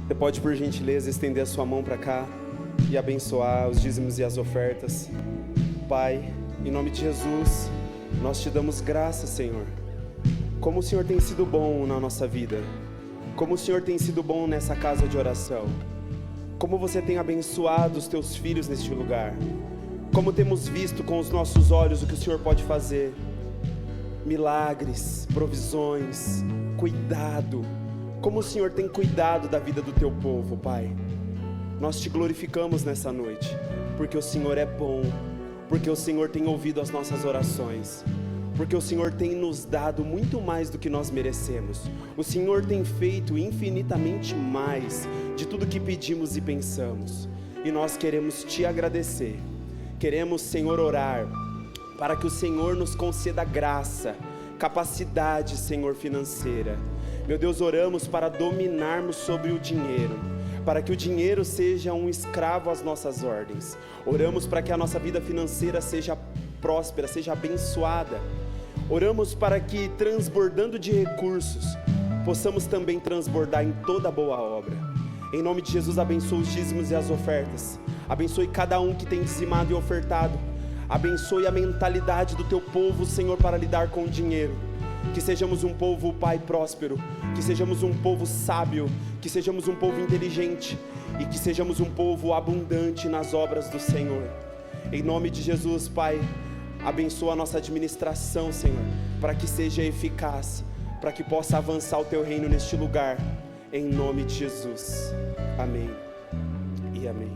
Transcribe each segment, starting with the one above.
Você pode, por gentileza, estender a sua mão para cá e abençoar os dízimos e as ofertas. Pai, em nome de Jesus, nós te damos graça, Senhor. Como o Senhor tem sido bom na nossa vida, como o Senhor tem sido bom nessa casa de oração, como você tem abençoado os teus filhos neste lugar, como temos visto com os nossos olhos o que o Senhor pode fazer, milagres, provisões, cuidado, como o Senhor tem cuidado da vida do teu povo, Pai. Nós te glorificamos nessa noite, porque o Senhor é bom, porque o Senhor tem ouvido as nossas orações, porque o Senhor tem nos dado muito mais do que nós merecemos. O Senhor tem feito infinitamente mais de tudo que pedimos e pensamos, e nós queremos te agradecer. Queremos, Senhor, orar para que o Senhor nos conceda graça, capacidade, Senhor, financeira. Meu Deus, oramos para dominarmos sobre o dinheiro, para que o dinheiro seja um escravo às nossas ordens. Oramos para que a nossa vida financeira seja próspera, seja abençoada. Oramos para que, transbordando de recursos, possamos também transbordar em toda boa obra. Em nome de Jesus, abençoe os dízimos e as ofertas. Abençoe cada um que tem dizimado e ofertado. Abençoe a mentalidade do teu povo, Senhor, para lidar com o dinheiro. Que sejamos um povo, Pai, próspero. Que sejamos um povo sábio. Que sejamos um povo inteligente. E que sejamos um povo abundante nas obras do Senhor. Em nome de Jesus, Pai, abençoa a nossa administração, Senhor, para que seja eficaz, para que possa avançar o teu reino neste lugar. Em nome de Jesus. Amém e amém.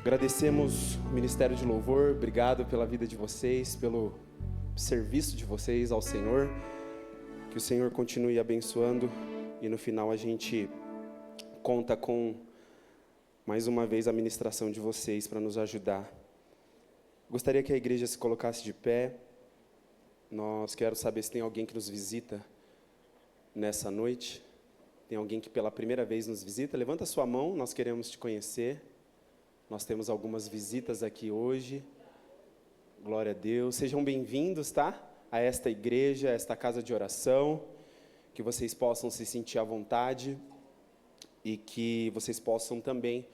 Agradecemos o Ministério de Louvor. Obrigado pela vida de vocês, pelo serviço de vocês ao Senhor. Que o Senhor continue abençoando. E no final a gente conta com mais uma vez a ministração de vocês para nos ajudar. Gostaria que a igreja se colocasse de pé. Nós queremos saber se tem alguém que nos visita nessa noite. Tem alguém que pela primeira vez nos visita? Levanta a sua mão, nós queremos te conhecer. Nós temos algumas visitas aqui hoje. Glória a Deus. Sejam bem-vindos, tá? A esta igreja, a esta casa de oração. Que vocês possam se sentir à vontade e que vocês possam também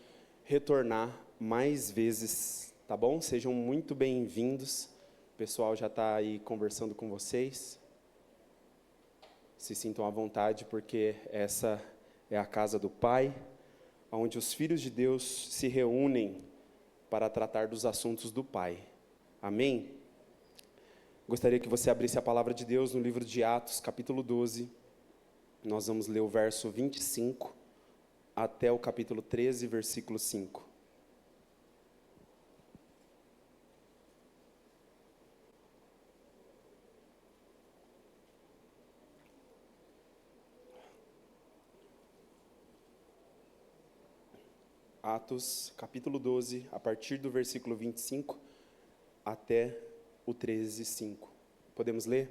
retornar mais vezes, tá bom? Sejam muito bem-vindos. O pessoal já está aí conversando com vocês. Se sintam à vontade, porque essa é a casa do Pai, onde os filhos de Deus se reúnem para tratar dos assuntos do Pai. Amém? Gostaria que você abrisse a palavra de Deus no livro de Atos, capítulo 12. Nós vamos ler o verso 25 até o capítulo 13, versículo 5. Atos, capítulo 12, a partir do versículo 25 até o 13, 5. Podemos ler?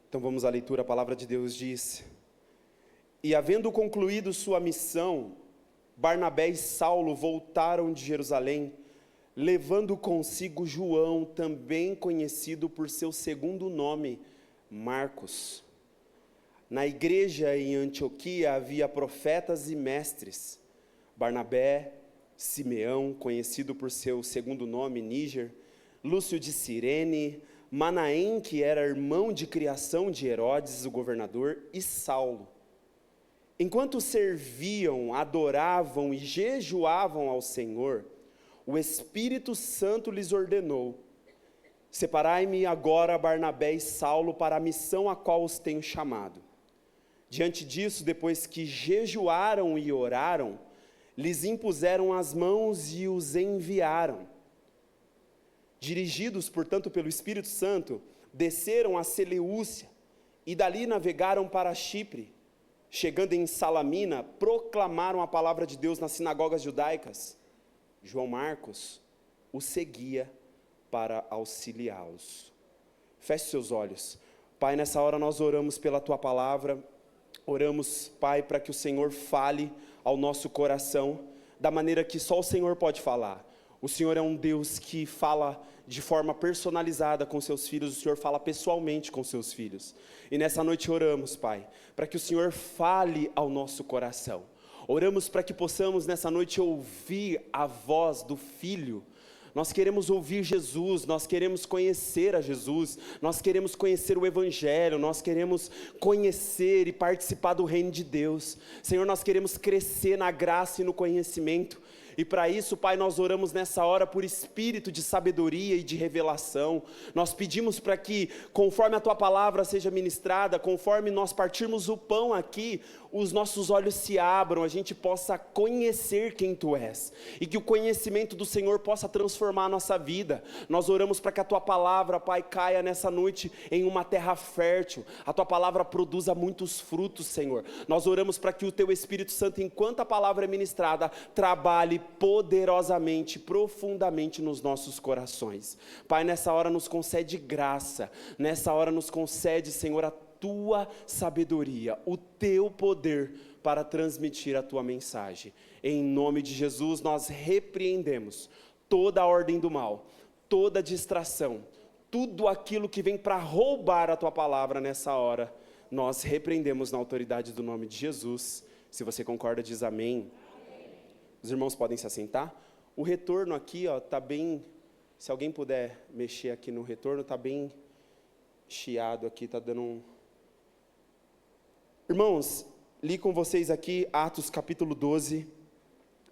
Então vamos à leitura. A palavra de Deus diz: E havendo concluído sua missão, Barnabé e Saulo voltaram de Jerusalém, levando consigo João, também conhecido por seu segundo nome, Marcos. Na igreja em Antioquia havia profetas e mestres: Barnabé, Simeão, conhecido por seu segundo nome, Níger, Lúcio de Cirene, Manaém, que era irmão de criação de Herodes, o governador, e Saulo. Enquanto serviam, adoravam e jejuavam ao Senhor, o Espírito Santo lhes ordenou: Separai-me agora Barnabé e Saulo para a missão a qual os tenho chamado. Diante disso, depois que jejuaram e oraram, lhes impuseram as mãos e os enviaram. Dirigidos, portanto, pelo Espírito Santo, desceram a Seleucia e dali navegaram para Chipre. Chegando em Salamina, proclamaram a palavra de Deus nas sinagogas judaicas. João Marcos o seguia para auxiliá-los. Feche seus olhos. Pai, nessa hora nós oramos pela Tua palavra. Oramos, Pai, para que o Senhor fale ao nosso coração da maneira que só o Senhor pode falar. O Senhor é um Deus que fala de forma personalizada com seus filhos, o Senhor fala pessoalmente com seus filhos. E nessa noite oramos, Pai, para que o Senhor fale ao nosso coração. Oramos para que possamos nessa noite ouvir a voz do Filho. Nós queremos ouvir Jesus, nós queremos conhecer a Jesus, nós queremos conhecer o Evangelho, nós queremos conhecer e participar do reino de Deus. Senhor, nós queremos crescer na graça e no conhecimento. E para isso, Pai, nós oramos nessa hora por espírito de sabedoria e de revelação. Nós pedimos para que, conforme a Tua palavra seja ministrada, conforme nós partirmos o pão aqui, os nossos olhos se abram, a gente possa conhecer quem Tu és, e que o conhecimento do Senhor possa transformar a nossa vida. Nós oramos para que a Tua palavra, Pai, caia nessa noite em uma terra fértil, a Tua palavra produza muitos frutos, Senhor. Nós oramos para que o Teu Espírito Santo, enquanto a palavra é ministrada, trabalhe poderosamente, profundamente nos nossos corações. Pai, nessa hora nos concede graça, nessa hora nos concede, Senhor, a Tua sabedoria, o Teu poder para transmitir a Tua mensagem. Em nome de Jesus, nós repreendemos toda a ordem do mal, toda distração, tudo aquilo que vem para roubar a Tua palavra nessa hora, nós repreendemos na autoridade do nome de Jesus. Se você concorda, diz amém. Os irmãos podem se assentar. O retorno aqui, ó, tá bem, se alguém puder mexer aqui no retorno, tá bem chiado aqui, tá dando um... Irmãos, li com vocês aqui Atos capítulo 12,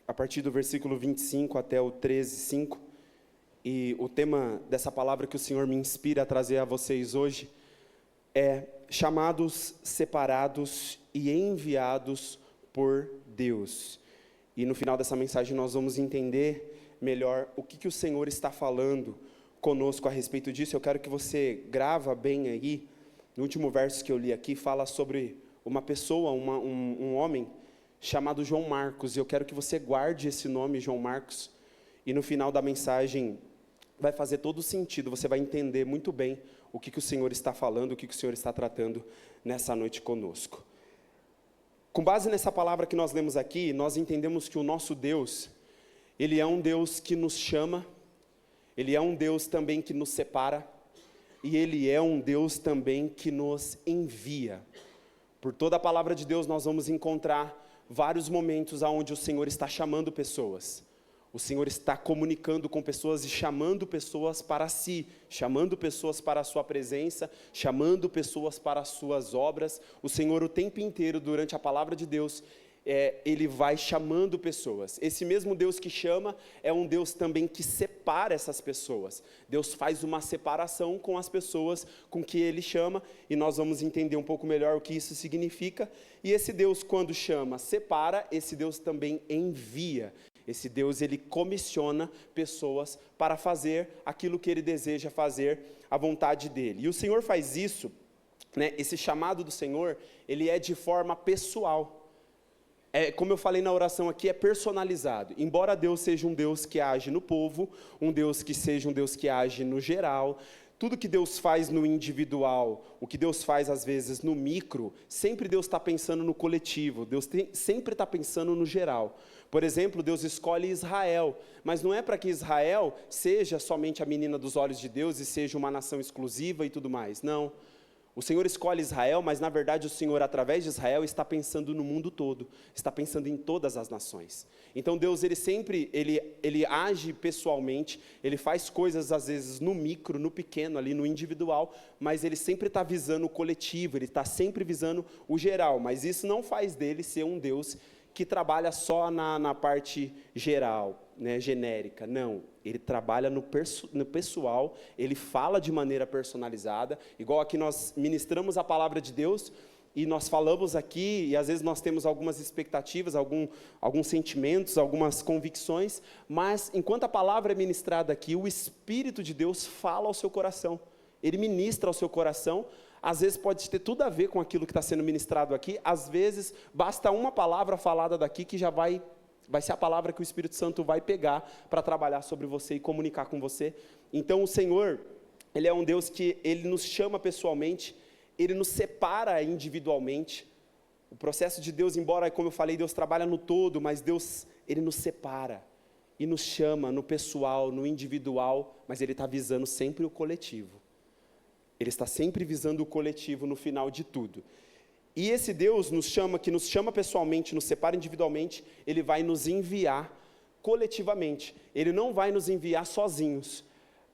a partir do versículo 25 até o 13:5, e o tema dessa palavra que o Senhor me inspira a trazer a vocês hoje é chamados, separados e enviados por Deus. E no final dessa mensagem nós vamos entender melhor o que o Senhor está falando conosco a respeito disso. Eu quero que você grava bem aí, no último verso que eu li aqui, fala sobre uma pessoa, um homem chamado João Marcos, e eu quero que você guarde esse nome, João Marcos, e no final da mensagem vai fazer todo sentido, você vai entender muito bem o que o Senhor está falando, o que o Senhor está tratando nessa noite conosco. Com base nessa palavra que nós lemos aqui, nós entendemos que o nosso Deus, Ele é um Deus que nos chama, Ele é um Deus também que nos separa, e Ele é um Deus também que nos envia. Por toda a palavra de Deus nós vamos encontrar vários momentos onde o Senhor está chamando pessoas. O Senhor está comunicando com pessoas e chamando pessoas para si, chamando pessoas para a sua presença, chamando pessoas para as suas obras. O Senhor o tempo inteiro, durante a palavra de Deus, Ele vai chamando pessoas. Esse mesmo Deus que chama, é um Deus também que separa essas pessoas. Deus faz uma separação com as pessoas com que Ele chama, e nós vamos entender um pouco melhor o que isso significa. E esse Deus, quando chama, separa, esse Deus também envia. Esse Deus, Ele comissiona pessoas para fazer aquilo que Ele deseja fazer, a vontade dEle. E o Senhor faz isso, né, esse chamado do Senhor, Ele é de forma pessoal. Como eu falei na oração aqui, é personalizado. Embora Deus seja um Deus que age no povo, um Deus que seja um Deus que age no geral, tudo que Deus faz no individual, o que Deus faz às vezes no micro, sempre Deus está pensando no coletivo, Deus sempre está pensando no geral. Por exemplo, Deus escolhe Israel, mas não é para que Israel seja somente a menina dos olhos de Deus e seja uma nação exclusiva e tudo mais, não. O Senhor escolhe Israel, mas na verdade o Senhor, através de Israel, está pensando no mundo todo, está pensando em todas as nações. Então Deus, Ele sempre, Ele age pessoalmente, Ele faz coisas às vezes no micro, no pequeno ali, no individual, mas Ele sempre está visando o coletivo, Ele está sempre visando o geral, mas isso não faz dele ser um Deus que trabalha só na parte geral, né, genérica. Não, Ele trabalha no pessoal, Ele fala de maneira personalizada, igual aqui nós ministramos a palavra de Deus, e nós falamos aqui, e às vezes nós temos algumas expectativas, alguns sentimentos, algumas convicções, mas enquanto a palavra é ministrada aqui, o Espírito de Deus fala ao seu coração, Ele ministra ao seu coração. Às vezes pode ter tudo a ver com aquilo que está sendo ministrado aqui, às vezes basta uma palavra falada daqui que já vai ser a palavra que o Espírito Santo vai pegar para trabalhar sobre você e comunicar com você. Então o Senhor, Ele é um Deus que Ele nos chama pessoalmente, Ele nos separa individualmente. O processo de Deus, embora, como eu falei, Deus trabalha no todo, mas Deus, Ele nos separa. e nos chama no pessoal, no individual, mas Ele está visando sempre o coletivo. Ele está sempre visando o coletivo no final de tudo. E esse Deus que nos chama pessoalmente, nos separa individualmente, Ele vai nos enviar coletivamente. Ele não vai nos enviar sozinhos.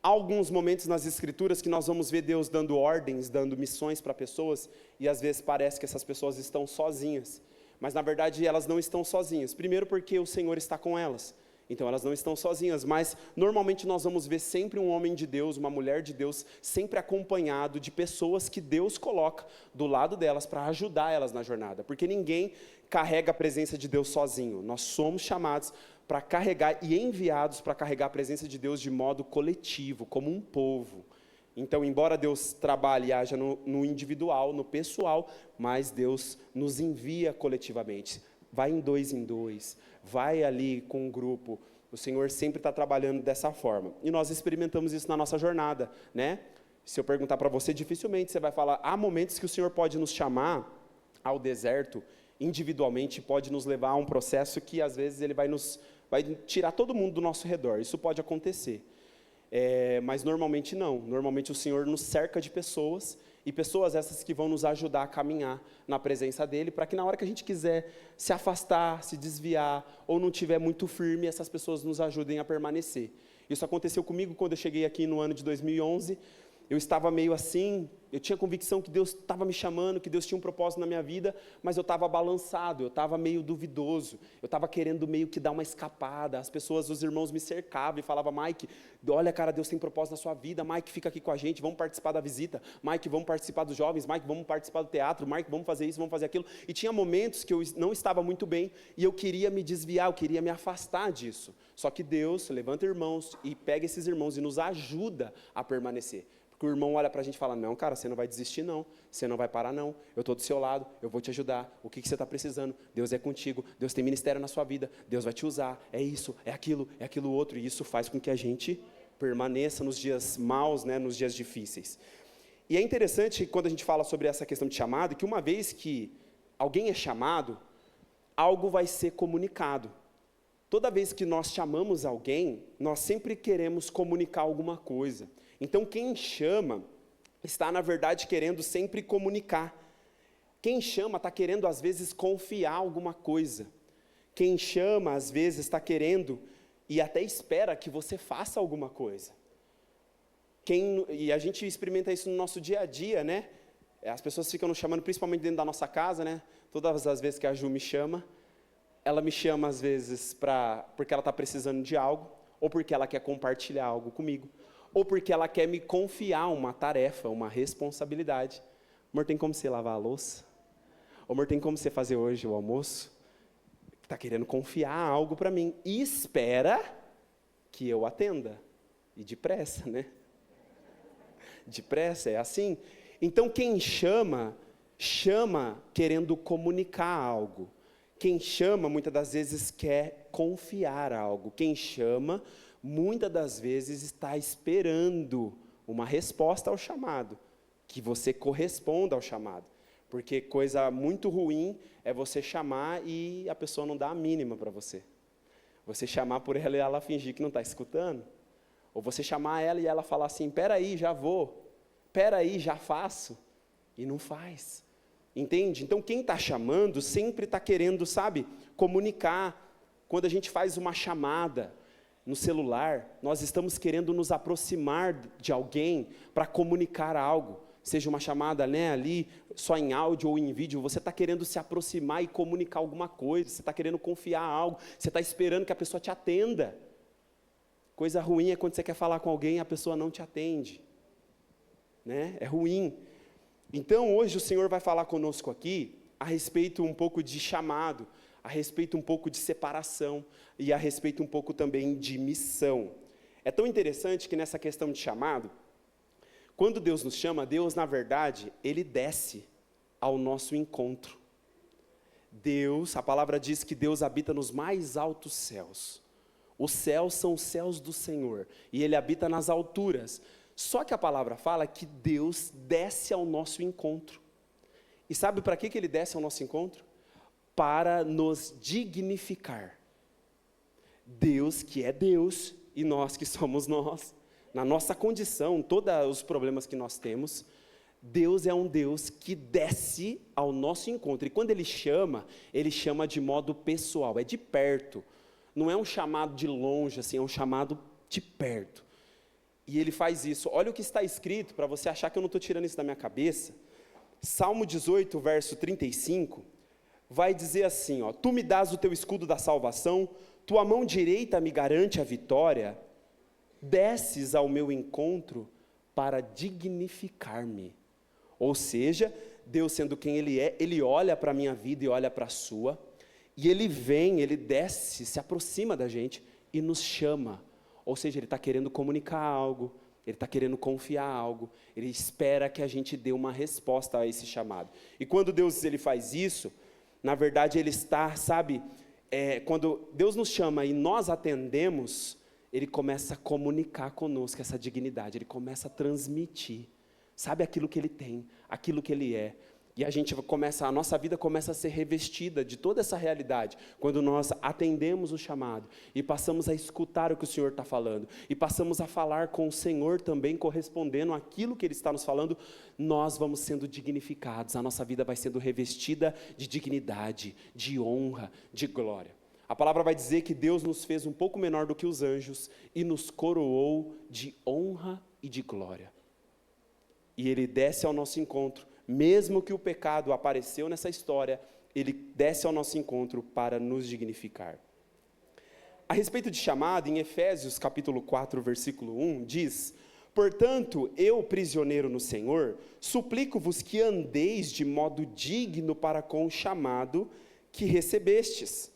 Há alguns momentos nas Escrituras que nós vamos ver Deus dando ordens, dando missões para pessoas, e às vezes parece que essas pessoas estão sozinhas. Mas na verdade elas não estão sozinhas. Primeiro porque o Senhor está com elas. Então elas não estão sozinhas, mas normalmente nós vamos ver sempre um homem de Deus, uma mulher de Deus, sempre acompanhado de pessoas que Deus coloca do lado delas para ajudar elas na jornada, porque ninguém carrega a presença de Deus sozinho. Nós somos chamados para carregar e enviados para carregar a presença de Deus de modo coletivo, como um povo. Então, embora Deus trabalhe e haja no individual, no pessoal, mas Deus nos envia coletivamente. Vai em dois, vai ali com um grupo. O Senhor sempre está trabalhando dessa forma. E nós experimentamos isso na nossa jornada, né? Se eu perguntar para você, dificilmente você vai falar, há momentos que o Senhor pode nos chamar ao deserto, individualmente, pode nos levar a um processo que às vezes Ele vai tirar todo mundo do nosso redor. Isso pode acontecer. Mas normalmente não. Normalmente o Senhor nos cerca de pessoas, e pessoas essas que vão nos ajudar a caminhar na presença dEle, para que na hora que a gente quiser se afastar, se desviar, ou não estiver muito firme, essas pessoas nos ajudem a permanecer. Isso aconteceu comigo quando eu cheguei aqui no ano de 2011, eu estava meio assim, eu tinha convicção que Deus estava me chamando, que Deus tinha um propósito na minha vida, mas eu estava balançado, eu estava meio duvidoso, eu estava querendo meio que dar uma escapada. As pessoas, os irmãos me cercavam e falavam, Mike, olha cara, Deus tem propósito na sua vida, Mike, fica aqui com a gente, vamos participar da visita, Mike, vamos participar dos jovens, Mike, vamos participar do teatro, Mike, vamos fazer isso, vamos fazer aquilo. E tinha momentos que eu não estava muito bem, e eu queria me desviar, eu queria me afastar disso. Só que Deus levanta irmãos, e pega esses irmãos e nos ajuda a permanecer. Porque o irmão olha para a gente e fala, não, cara, você não vai desistir não, você não vai parar não, eu estou do seu lado, eu vou te ajudar, o que você está precisando, Deus é contigo, Deus tem ministério na sua vida, Deus vai te usar, é isso, é aquilo outro, e isso faz com que a gente permaneça nos dias maus, né, nos dias difíceis. E é interessante quando a gente fala sobre essa questão de chamado, que uma vez que alguém é chamado, algo vai ser comunicado. Toda vez que nós chamamos alguém, nós sempre queremos comunicar alguma coisa. Então, quem chama está, na verdade, querendo sempre comunicar. Quem chama está querendo, às vezes, confiar alguma coisa. Quem chama, às vezes, está querendo e até espera que você faça alguma coisa. E a gente experimenta isso no nosso dia a dia, né? As pessoas ficam nos chamando, principalmente dentro da nossa casa, né? Todas as vezes que a Ju me chama, ela me chama, às vezes, porque ela está precisando de algo, ou porque ela quer compartilhar algo comigo, ou porque ela quer me confiar uma tarefa, uma responsabilidade. Amor, tem como você lavar a louça? Amor, tem como você fazer hoje o almoço? Está querendo confiar algo para mim. E espera que eu atenda. E depressa, né? Depressa, é assim. Então, quem chama querendo comunicar algo. Quem chama, muitas das vezes, quer confiar algo. Quem chama, muitas das vezes, está esperando uma resposta ao chamado, que você corresponda ao chamado. Porque coisa muito ruim é você chamar e a pessoa não dá a mínima para você. Você chamar por ela e ela fingir que não está escutando. Ou você chamar ela e ela falar assim, peraí, já vou. Peraí, já faço. E não faz. Entende? Então, quem está chamando sempre está querendo, sabe, comunicar. Quando a gente faz uma chamada no celular, nós estamos querendo nos aproximar de alguém para comunicar algo. Seja uma chamada, né, ali, só em áudio ou em vídeo, você está querendo se aproximar e comunicar alguma coisa, você está querendo confiar algo, você está esperando que a pessoa te atenda. Coisa ruim é quando você quer falar com alguém e a pessoa não te atende. Né? É ruim. Então, hoje o Senhor vai falar conosco aqui a respeito um pouco de chamado, a respeito um pouco de separação e a respeito um pouco também de missão. É tão interessante que nessa questão de chamado, quando Deus nos chama, Deus, na verdade, Ele desce ao nosso encontro. Deus, a palavra diz que Deus habita nos mais altos céus. Os céus são os céus do Senhor, e Ele habita nas alturas. Só que a palavra fala que Deus desce ao nosso encontro. E sabe para que Ele desce ao nosso encontro? Para nos dignificar. Deus que é Deus e nós que somos nós. Na nossa condição, todos os problemas que nós temos, Deus é um Deus que desce ao nosso encontro. E quando Ele chama de modo pessoal, é de perto. Não é um chamado de longe, assim, é um chamado de perto. E Ele faz isso. Olha o que está escrito, para você achar que eu não estou tirando isso da minha cabeça. Salmo 18, verso 35, vai dizer assim, ó: Tu me dás o teu escudo da salvação, tua mão direita me garante a vitória, desces ao meu encontro para dignificar-me. Ou seja, Deus sendo quem Ele é, Ele olha para a minha vida e olha para a sua, e Ele vem, Ele desce, se aproxima da gente e nos chama. Ou seja, Ele está querendo comunicar algo, Ele está querendo confiar algo, Ele espera que a gente dê uma resposta a esse chamado. E quando Deus Ele faz isso, na verdade Ele está, sabe, quando Deus nos chama e nós atendemos, Ele começa a comunicar conosco essa dignidade, Ele começa a transmitir, sabe, aquilo que Ele tem, aquilo que Ele é. E a nossa vida começa a ser revestida de toda essa realidade, quando nós atendemos o chamado, e passamos a escutar o que o Senhor está falando, e passamos a falar com o Senhor também, correspondendo àquilo que Ele está nos falando, nós vamos sendo dignificados, a nossa vida vai sendo revestida de dignidade, de honra, de glória. A palavra vai dizer que Deus nos fez um pouco menor do que os anjos, e nos coroou de honra e de glória. E Ele desce ao nosso encontro, mesmo que o pecado apareceu nessa história, Ele desce ao nosso encontro para nos dignificar. A respeito de chamado, em Efésios capítulo 4, versículo 1, diz: Portanto, eu, prisioneiro no Senhor, suplico-vos que andeis de modo digno para com o chamado que recebestes.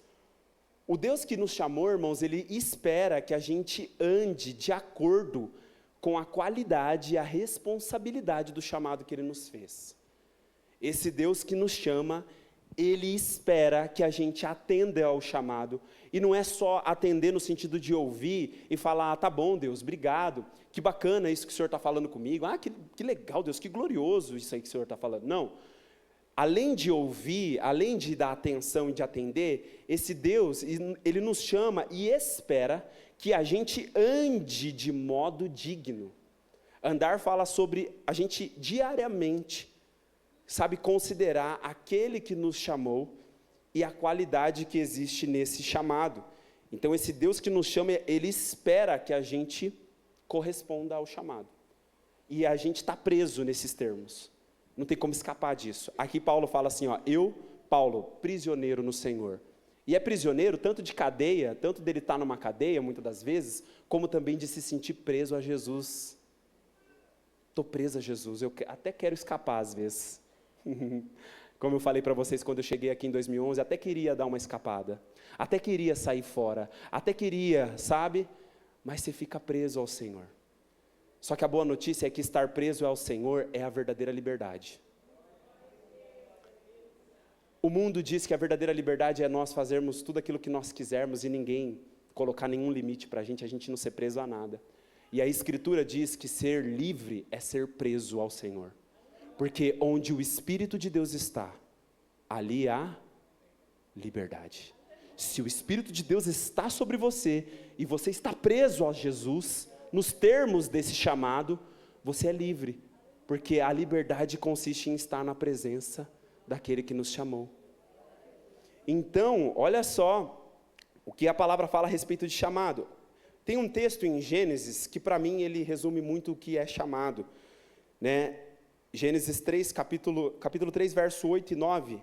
O Deus que nos chamou, irmãos, Ele espera que a gente ande de acordo com a qualidade e a responsabilidade do chamado que Ele nos fez. Esse Deus que nos chama, Ele espera que a gente atenda ao chamado, e não é só atender no sentido de ouvir e falar: tá bom, Deus, obrigado, que bacana isso que o Senhor está falando comigo, que legal, Deus, que glorioso isso aí que o Senhor está falando. Não, além de ouvir, além de dar atenção e de atender, esse Deus, Ele nos chama e espera que a gente ande de modo digno. Andar fala sobre a gente diariamente, sabe, considerar aquele que nos chamou e a qualidade que existe nesse chamado. Então esse Deus que nos chama, Ele espera que a gente corresponda ao chamado. E a gente está preso nesses termos. Não tem como escapar disso. Aqui Paulo fala assim, ó: eu, Paulo, prisioneiro no Senhor. E é prisioneiro tanto de cadeia, tanto dele estar numa cadeia, muitas das vezes, como também de se sentir preso a Jesus. Estou preso a Jesus, eu até quero escapar às vezes. Como eu falei para vocês quando eu cheguei aqui em 2011, até queria dar uma escapada, até queria sair fora, até queria, sabe? Mas você fica preso ao Senhor. Só que a boa notícia é que estar preso ao Senhor é a verdadeira liberdade. O mundo diz que a verdadeira liberdade é nós fazermos tudo aquilo que nós quisermos e ninguém colocar nenhum limite para a gente não ser preso a nada. E a Escritura diz que ser livre é ser preso ao Senhor. Porque onde o Espírito de Deus está, ali há liberdade. Se o Espírito de Deus está sobre você, e você está preso a Jesus, nos termos desse chamado, você é livre. Porque a liberdade consiste em estar na presença daquele que nos chamou. Então, olha só o que a palavra fala a respeito de chamado. Tem um texto em Gênesis que para mim ele resume muito o que é chamado, né? Gênesis 3, capítulo 3, verso 8 e 9,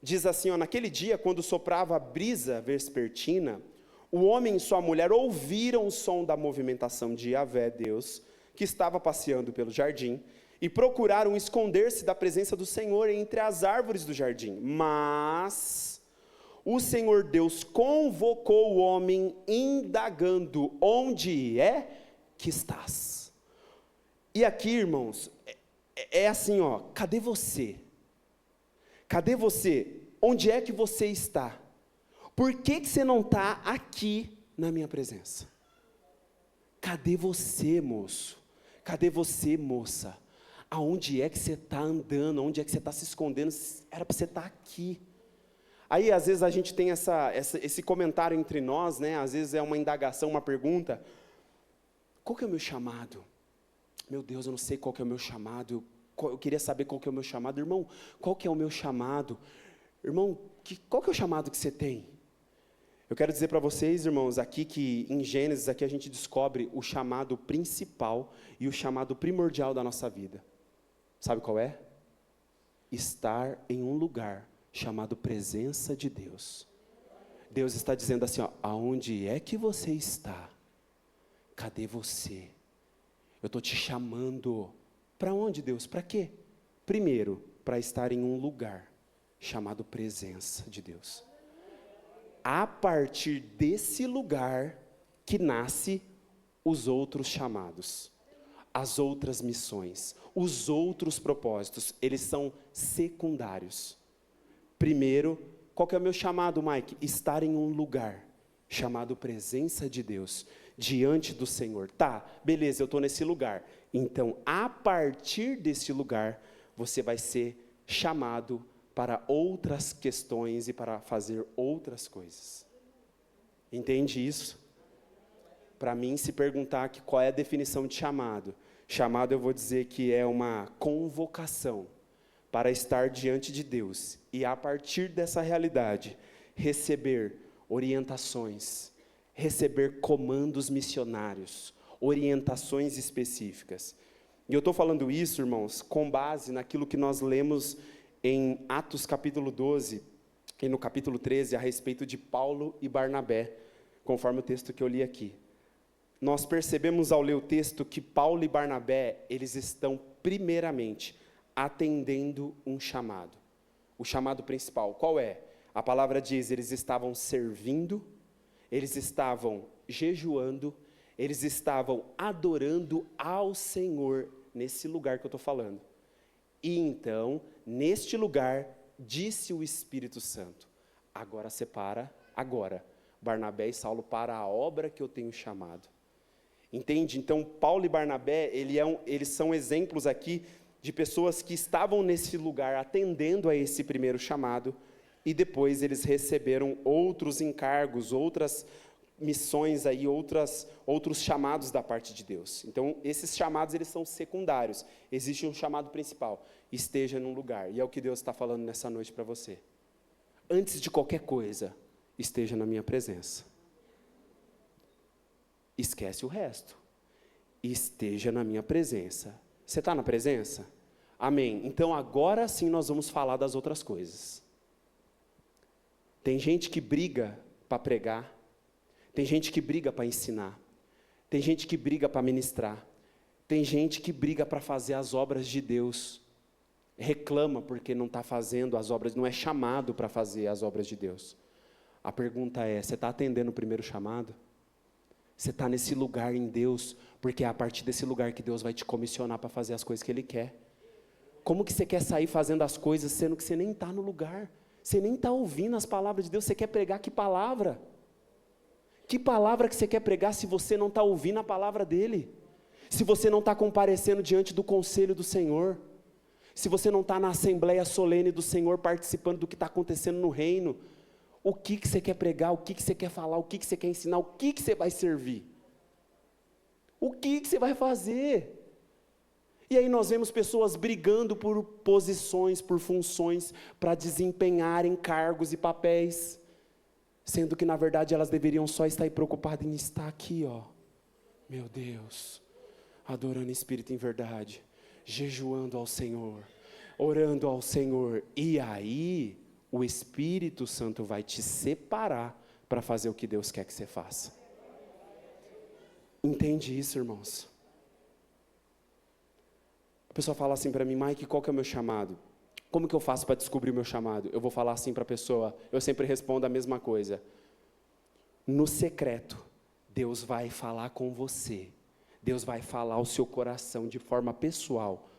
diz assim, ó: naquele dia, quando soprava a brisa vespertina, o homem e sua mulher ouviram o som da movimentação de Yahvé, Deus, que estava passeando pelo jardim, e procuraram esconder-se da presença do Senhor entre as árvores do jardim. Mas o Senhor Deus convocou o homem, indagando: onde é que estás? E aqui, irmãos, é assim, ó: cadê você? Cadê você? Onde é que você está? Por que você não está aqui na minha presença? Cadê você, moço? Cadê você, moça? Aonde é que você está andando? Onde é que você está se escondendo? Era para você estar aqui. Aí, às vezes, a gente tem esse comentário entre nós, né? Às vezes é uma indagação, uma pergunta. Qual que é o meu chamado? Meu Deus, eu não sei qual que é o meu chamado. Eu queria saber qual que é o meu chamado. Irmão, qual que é o meu chamado? Irmão, qual que é o chamado que você tem? Eu quero dizer para vocês, irmãos, aqui que em Gênesis, aqui a gente descobre o chamado principal e o chamado primordial da nossa vida. Sabe qual é? Estar em um lugar chamado presença de Deus. Deus está dizendo assim, ó, aonde é que você está? Cadê você? Eu estou te chamando. Para onde, Deus? Para quê? Primeiro, para estar em um lugar chamado presença de Deus. A partir desse lugar que nasce os outros chamados, as outras missões, os outros propósitos, eles são secundários. Primeiro, qual que é o meu chamado, Mike? Estar em um lugar chamado presença de Deus, diante do Senhor. Tá, beleza, eu estou nesse lugar. Então, a partir desse lugar, você vai ser chamado para outras questões e para fazer outras coisas. Entende isso? Para mim, se perguntar qual é a definição de chamado, chamado eu vou dizer que é uma convocação para estar diante de Deus e a partir dessa realidade, receber orientações, receber comandos missionários, orientações específicas. E eu estou falando isso, irmãos, com base naquilo que nós lemos em Atos capítulo 12 e no capítulo 13, a respeito de Paulo e Barnabé, conforme o texto que eu li aqui. Nós percebemos ao ler o texto que Paulo e Barnabé, eles estão primeiramente atendendo um chamado. O chamado principal, qual é? A palavra diz, eles estavam servindo, eles estavam jejuando, eles estavam adorando ao Senhor, nesse lugar que eu estou falando. E então, neste lugar, disse o Espírito Santo, agora separa, agora, Barnabé e Saulo para a obra que eu tenho chamado. Entende? Então, Paulo e Barnabé, eles são exemplos aqui de pessoas que estavam nesse lugar, atendendo a esse primeiro chamado, e depois eles receberam outros encargos, outras missões aí, outros chamados da parte de Deus. Então, esses chamados, eles são secundários. Existe um chamado principal, esteja num lugar, e é o que Deus está falando nessa noite para você. Antes de qualquer coisa, esteja na minha presença. Esquece o resto. Esteja na minha presença. Você está na presença? Amém. Então, agora sim nós vamos falar das outras coisas. Tem gente que briga para pregar, tem gente que briga para ensinar, tem gente que briga para ministrar, tem gente que briga para fazer as obras de Deus, reclama porque não está fazendo as obras, não é chamado para fazer as obras de Deus. A pergunta é, você está atendendo o primeiro chamado? Você está nesse lugar em Deus, porque é a partir desse lugar que Deus vai te comissionar para fazer as coisas que Ele quer. Como que você quer sair fazendo as coisas, sendo que você nem está no lugar? Você nem está ouvindo as palavras de Deus, você quer pregar que palavra? Que palavra que você quer pregar se você não está ouvindo a palavra dEle? Se você não está comparecendo diante do conselho do Senhor? Se você não está na assembleia solene do Senhor, participando do que está acontecendo no reino? O que você quer pregar, o que você quer falar, o que você quer ensinar, o que você vai servir? O que você vai fazer? E aí nós vemos pessoas brigando por posições, por funções, para desempenharem cargos e papéis, sendo que na verdade elas deveriam só estar preocupadas em estar aqui, ó. Meu Deus, adorando em espírito e em verdade, jejuando ao Senhor, orando ao Senhor, e aí o Espírito Santo vai te separar para fazer o que Deus quer que você faça. Entende isso, irmãos? A pessoa fala assim para mim, Mike, qual que é o meu chamado? Como que eu faço para descobrir o meu chamado? Eu vou falar assim para a pessoa, eu sempre respondo a mesma coisa. No secreto, Deus vai falar com você. Deus vai falar ao seu coração de forma pessoal.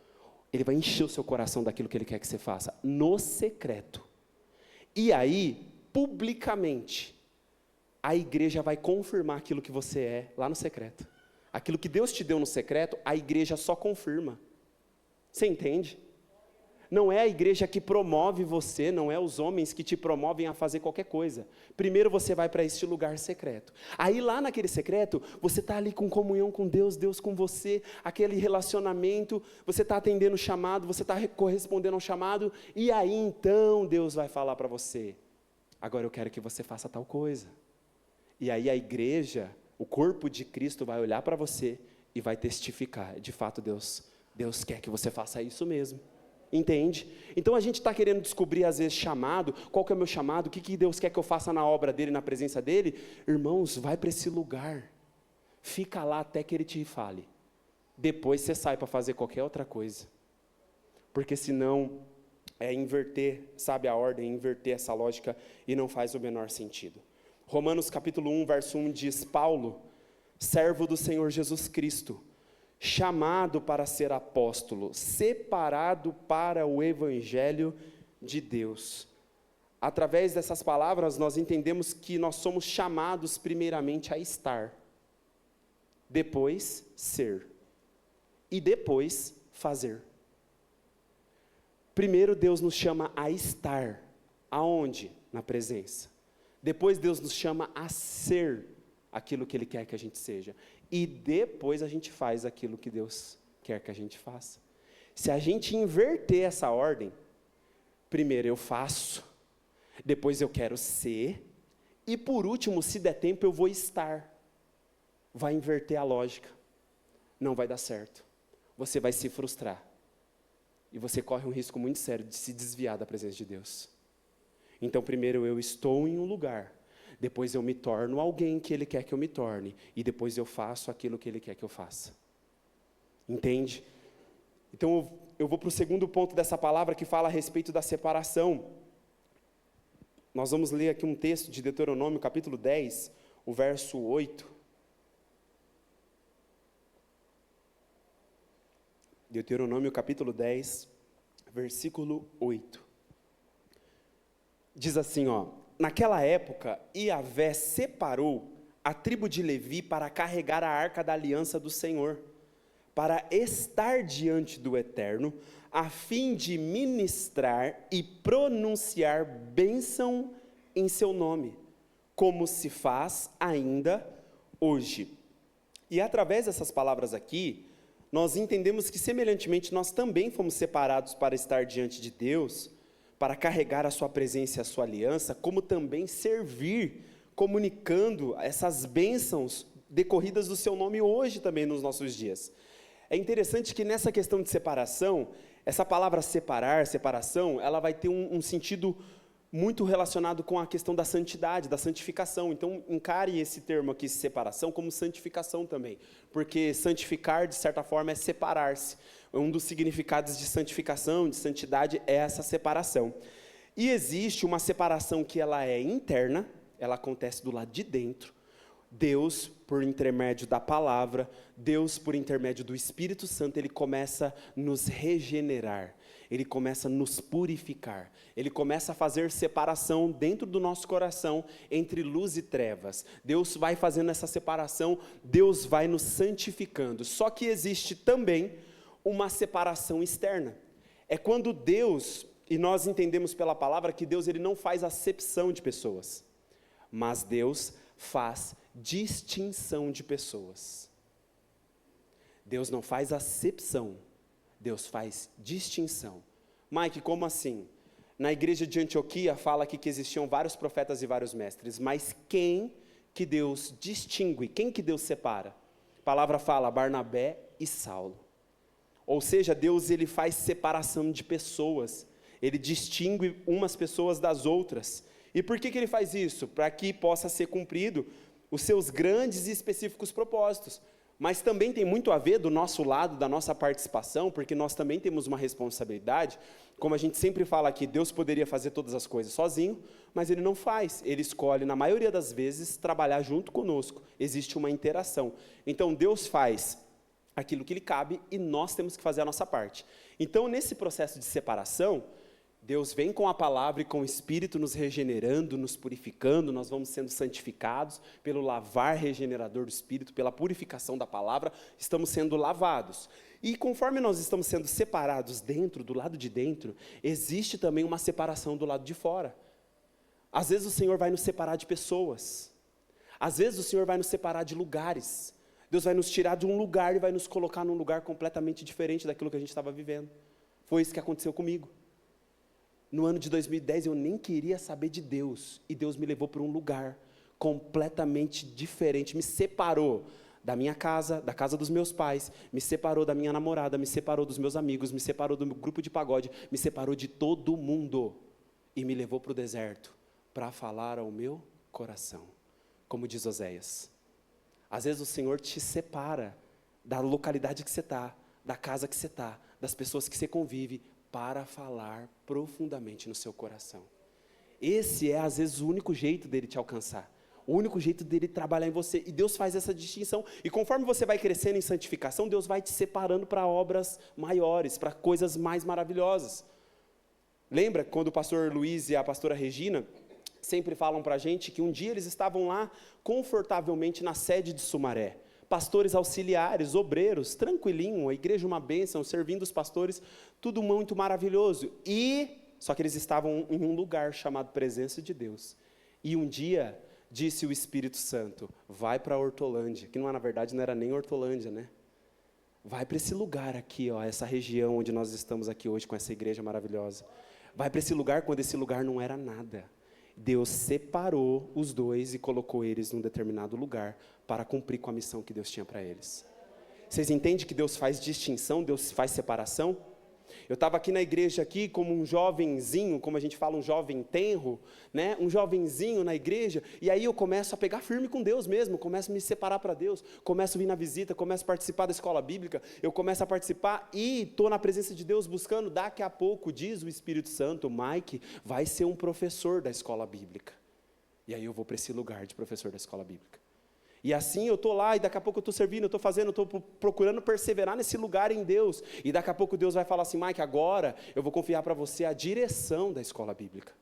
Ele vai encher o seu coração daquilo que Ele quer que você faça. No secreto. E aí, publicamente, a igreja vai confirmar aquilo que você é lá no secreto. Aquilo que Deus te deu no secreto, a igreja só confirma. Você entende? Não é a igreja que promove você, não é os homens que te promovem a fazer qualquer coisa. Primeiro você vai para este lugar secreto. Aí lá naquele secreto, você está ali com comunhão com Deus, Deus com você, aquele relacionamento, você está atendendo o chamado, você está correspondendo ao chamado, e aí então Deus vai falar para você, agora eu quero que você faça tal coisa. E aí a igreja, o corpo de Cristo vai olhar para você e vai testificar, de fato Deus quer que você faça isso mesmo. Entende? Então a gente está querendo descobrir às vezes chamado, qual que é o meu chamado, o que Deus quer que eu faça na obra dEle, na presença dEle. Irmãos, vai para esse lugar, fica lá até que Ele te fale, depois você sai para fazer qualquer outra coisa, porque senão é inverter, sabe a ordem, inverter essa lógica e não faz o menor sentido. Romanos capítulo 1, verso 1 diz, Paulo, servo do Senhor Jesus Cristo, chamado para ser apóstolo, separado para o evangelho de Deus. Através dessas palavras nós entendemos que nós somos chamados primeiramente a estar, depois ser, e depois fazer. Primeiro Deus nos chama a estar, aonde? Na presença. Depois Deus nos chama a ser aquilo que Ele quer que a gente seja. E depois a gente faz aquilo que Deus quer que a gente faça. Se a gente inverter essa ordem, primeiro eu faço, depois eu quero ser, e por último, se der tempo, eu vou estar. Vai inverter a lógica. Não vai dar certo. Você vai se frustrar. E você corre um risco muito sério de se desviar da presença de Deus. Então, primeiro eu estou em um lugar, depois eu me torno alguém que Ele quer que eu me torne, e depois eu faço aquilo que Ele quer que eu faça. Entende? Então, eu vou para o segundo ponto dessa palavra, que fala a respeito da separação. Nós vamos ler aqui um texto de Deuteronômio, capítulo 10, o verso 8. Deuteronômio, capítulo 10, versículo 8. Diz assim, naquela época, Yahvé separou a tribo de Levi para carregar a arca da aliança do Senhor, para estar diante do Eterno, a fim de ministrar e pronunciar bênção em seu nome, como se faz ainda hoje. E através dessas palavras aqui, nós entendemos que semelhantemente nós também fomos separados para estar diante de Deus, para carregar a sua presença e a sua aliança, como também servir, comunicando essas bênçãos decorridas do seu nome hoje também nos nossos dias. É interessante que nessa questão de separação, essa palavra separar, separação, ela vai ter um sentido muito relacionado com a questão da santidade, da santificação. Então, encare esse termo aqui, separação, como santificação também, porque santificar, de certa forma, é separar-se. Um dos significados de santificação, de santidade, é essa separação. E existe uma separação que ela é interna, ela acontece do lado de dentro. Deus, por intermédio da palavra, Deus, por intermédio do Espírito Santo, Ele começa a nos regenerar, Ele começa a nos purificar, Ele começa a fazer separação dentro do nosso coração entre luz e trevas. Deus vai fazendo essa separação, Deus vai nos santificando. Só que existe também uma separação externa. É quando Deus, e nós entendemos pela palavra que Deus ele não faz acepção de pessoas, mas Deus faz distinção de pessoas. Deus não faz acepção, Deus faz distinção. Mike, como assim? Na igreja de Antioquia fala aqui que existiam vários profetas e vários mestres, mas quem que Deus distingue, quem que Deus separa? A palavra fala Barnabé e Saulo. Ou seja, Deus ele faz separação de pessoas, Ele distingue umas pessoas das outras. E por que Ele faz isso? Para que possa ser cumprido os seus grandes e específicos propósitos. Mas também tem muito a ver do nosso lado, da nossa participação, porque nós também temos uma responsabilidade. Como a gente sempre fala aqui, Deus poderia fazer todas as coisas sozinho, mas Ele não faz. Ele escolhe, na maioria das vezes, trabalhar junto conosco. Existe uma interação. Então, Deus faz aquilo que lhe cabe e nós temos que fazer a nossa parte. Então, nesse processo de separação, Deus vem com a palavra e com o Espírito nos regenerando, nos purificando, nós vamos sendo santificados pelo lavar regenerador do Espírito, pela purificação da palavra, estamos sendo lavados. E conforme nós estamos sendo separados dentro, do lado de dentro, existe também uma separação do lado de fora. Às vezes o Senhor vai nos separar de pessoas, às vezes o Senhor vai nos separar de lugares. Deus vai nos tirar de um lugar e vai nos colocar num lugar completamente diferente daquilo que a gente estava vivendo. Foi isso que aconteceu comigo. No ano de 2010 eu nem queria saber de Deus, e Deus me levou para um lugar completamente diferente, me separou da minha casa, da casa dos meus pais, me separou da minha namorada, me separou dos meus amigos, me separou do meu grupo de pagode, me separou de todo mundo, e me levou para o deserto, para falar ao meu coração, como diz Oséias. Às vezes o Senhor te separa da localidade que você está, da casa que você está, das pessoas que você convive, para falar profundamente no seu coração. Esse é, às vezes, o único jeito dele te alcançar, o único jeito dele trabalhar em você, e Deus faz essa distinção, e conforme você vai crescendo em santificação, Deus vai te separando para obras maiores, para coisas mais maravilhosas. Lembra quando o pastor Luiz e a pastora Regina sempre falam para a gente que um dia eles estavam lá, confortavelmente na sede de Sumaré, pastores auxiliares, obreiros, tranquilinho, a igreja uma bênção, servindo os pastores, tudo muito maravilhoso, só que eles estavam em um lugar chamado Presença de Deus, e um dia disse o Espírito Santo, vai para Hortolândia, que na verdade não era nem Hortolândia, né? Vai para esse lugar aqui, ó, essa região onde nós estamos aqui hoje com essa igreja maravilhosa, vai para esse lugar quando esse lugar não era nada. Deus separou os dois e colocou eles num determinado lugar para cumprir com a missão que Deus tinha para eles. Vocês entendem que Deus faz distinção, Deus faz separação? Eu estava aqui na igreja aqui como um jovenzinho, como a gente fala, um jovem tenro, né? Um jovenzinho na igreja, e aí eu começo a pegar firme com Deus mesmo, começo a me separar para Deus, começo a vir na visita, começo a participar da escola bíblica, eu começo a participar e estou na presença de Deus buscando, daqui a pouco, diz o Espírito Santo, Mike vai ser um professor da escola bíblica, e aí eu vou para esse lugar de professor da escola bíblica. E assim eu estou lá, e daqui a pouco eu estou servindo, eu estou fazendo, eu estou procurando perseverar nesse lugar em Deus, e daqui a pouco Deus vai falar assim, Mike, agora eu vou confiar para você a direção da escola bíblica.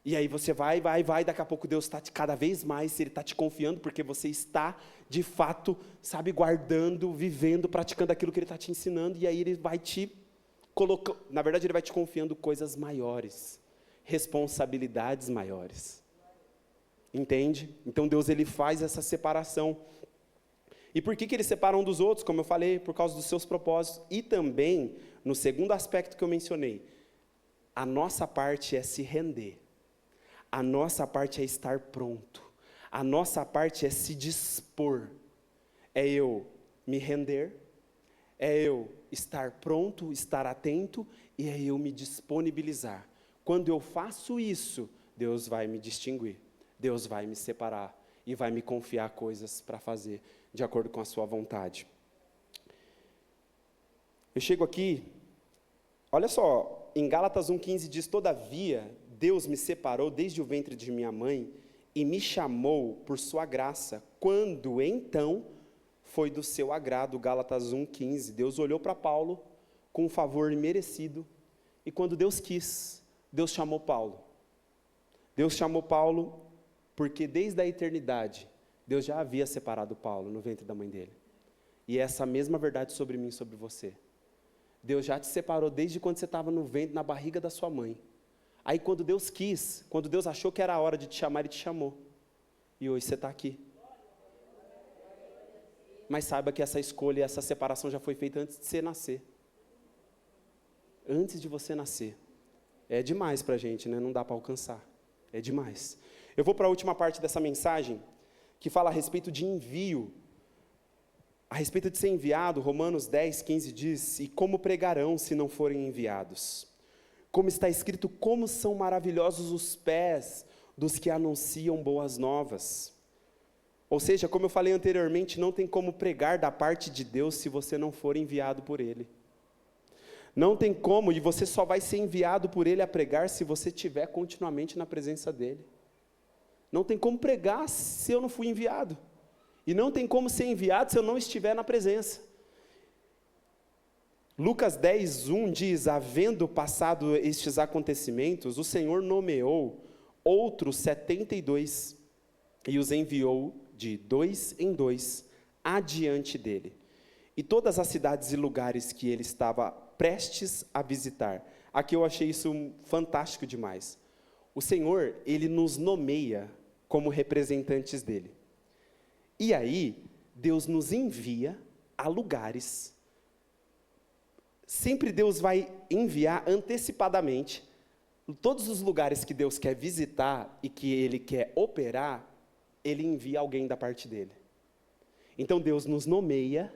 E aí você vai, daqui a pouco Deus está cada vez mais, Ele está te confiando, porque você está, de fato, sabe, guardando, vivendo, praticando aquilo que Ele está te ensinando, e aí Ele vai te colocando, na verdade Ele vai te confiando coisas maiores, responsabilidades maiores. Entende? Então Deus ele faz essa separação. E por que Ele separa um dos outros? Como eu falei, por causa dos seus propósitos. E também, no segundo aspecto que eu mencionei, a nossa parte é se render. A nossa parte é estar pronto. A nossa parte é se dispor. É eu me render, é eu estar pronto, estar atento, e é eu me disponibilizar. Quando eu faço isso, Deus vai me distinguir. Deus vai me separar e vai me confiar coisas para fazer de acordo com a sua vontade. Eu chego aqui, olha só, em Gálatas 1,15 diz, todavia, Deus me separou desde o ventre de minha mãe e me chamou por sua graça, quando então foi do seu agrado. Gálatas 1,15, Deus olhou para Paulo com um favor imerecido, e quando Deus quis, Deus chamou Paulo. Deus chamou Paulo porque desde a eternidade, Deus já havia separado Paulo no ventre da mãe dele. E é essa mesma verdade sobre mim e sobre você. Deus já te separou desde quando você estava no ventre, na barriga da sua mãe. Aí quando Deus quis, quando Deus achou que era a hora de te chamar, Ele te chamou. E hoje você está aqui. Mas saiba que essa escolha, essa separação já foi feita antes de você nascer. Antes de você nascer. É demais para a gente, né? Não dá para alcançar. É demais. Eu vou para a última parte dessa mensagem, que fala a respeito de envio. A respeito de ser enviado, Romanos 10,15 diz, e como pregarão se não forem enviados? Como está escrito, como são maravilhosos os pés dos que anunciam boas novas. Ou seja, como eu falei anteriormente, não tem como pregar da parte de Deus se você não for enviado por Ele. Não tem como, e você só vai ser enviado por Ele a pregar se você estiver continuamente na presença dEle. Não tem como pregar se eu não fui enviado. E não tem como ser enviado se eu não estiver na presença. Lucas 10:1 diz: havendo passado estes acontecimentos, o Senhor nomeou outros 72 e os enviou de 2 em 2 adiante dele. E todas as cidades e lugares que ele estava prestes a visitar. Aqui eu achei isso fantástico demais. O Senhor, ele nos nomeia como representantes dele. E aí, Deus nos envia a lugares. Sempre Deus vai enviar antecipadamente. Todos os lugares que Deus quer visitar e que Ele quer operar, Ele envia alguém da parte dEle. Então Deus nos nomeia,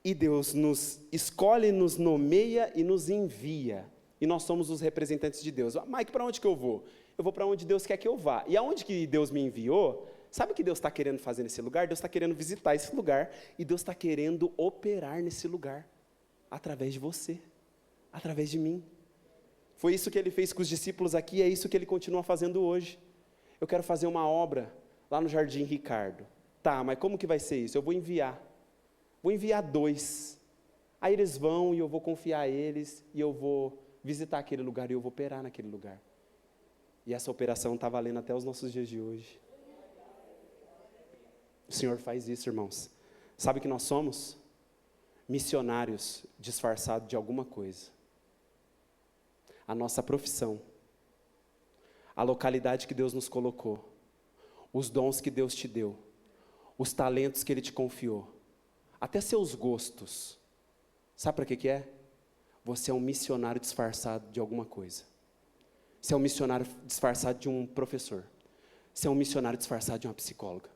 e Deus nos escolhe, nos nomeia e nos envia. E nós somos os representantes de Deus. Mike, para onde que eu vou? Eu vou para onde Deus quer que eu vá. E aonde que Deus me enviou, sabe o que Deus está querendo fazer nesse lugar? Deus está querendo visitar esse lugar, e Deus está querendo operar nesse lugar, através de você, através de mim. Foi isso que Ele fez com os discípulos aqui, e é isso que Ele continua fazendo hoje. Eu quero fazer uma obra lá no Jardim Ricardo. Tá, mas como que vai ser isso? Eu vou enviar 2. Aí eles vão, e eu vou confiar a eles, e eu vou visitar aquele lugar, e eu vou operar naquele lugar. E essa operação está valendo até os nossos dias de hoje. O Senhor faz isso, irmãos. Sabe o que nós somos? Missionários disfarçados de alguma coisa. A nossa profissão, a localidade que Deus nos colocou, os dons que Deus te deu, os talentos que Ele te confiou, até seus gostos. Sabe para que é? Você é um missionário disfarçado de alguma coisa. Você é um missionário disfarçado de um professor. Você é um missionário disfarçado de uma psicóloga.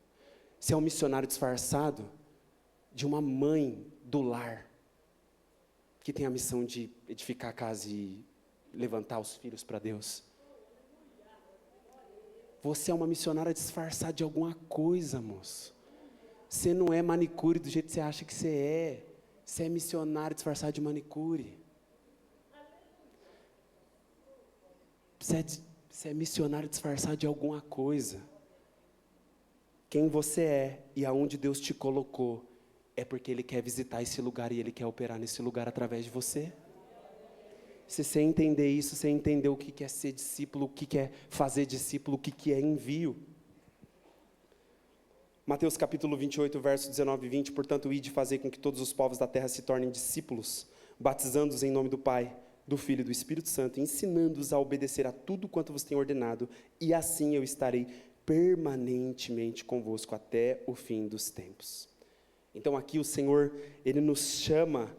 Você é um missionário disfarçado de uma mãe do lar, que tem a missão de edificar a casa e levantar os filhos para Deus. Você é uma missionária disfarçada de alguma coisa, moço. Você não é manicure do jeito que você acha que você é. Você é missionário disfarçado de manicure. Você é missionário disfarçado de alguma coisa. Quem você é e aonde Deus te colocou é porque Ele quer visitar esse lugar e Ele quer operar nesse lugar através de você. Se você entender isso, você entender o que é ser discípulo, o que é fazer discípulo, o que é envio. Mateus capítulo 28, verso 19 e 20, portanto, ide fazer com que todos os povos da terra se tornem discípulos, batizando-os em nome do Pai, do Filho e do Espírito Santo, ensinando-os a obedecer a tudo quanto vos tenho ordenado, e assim eu estarei permanentemente convosco até o fim dos tempos. Então aqui o Senhor, Ele nos chama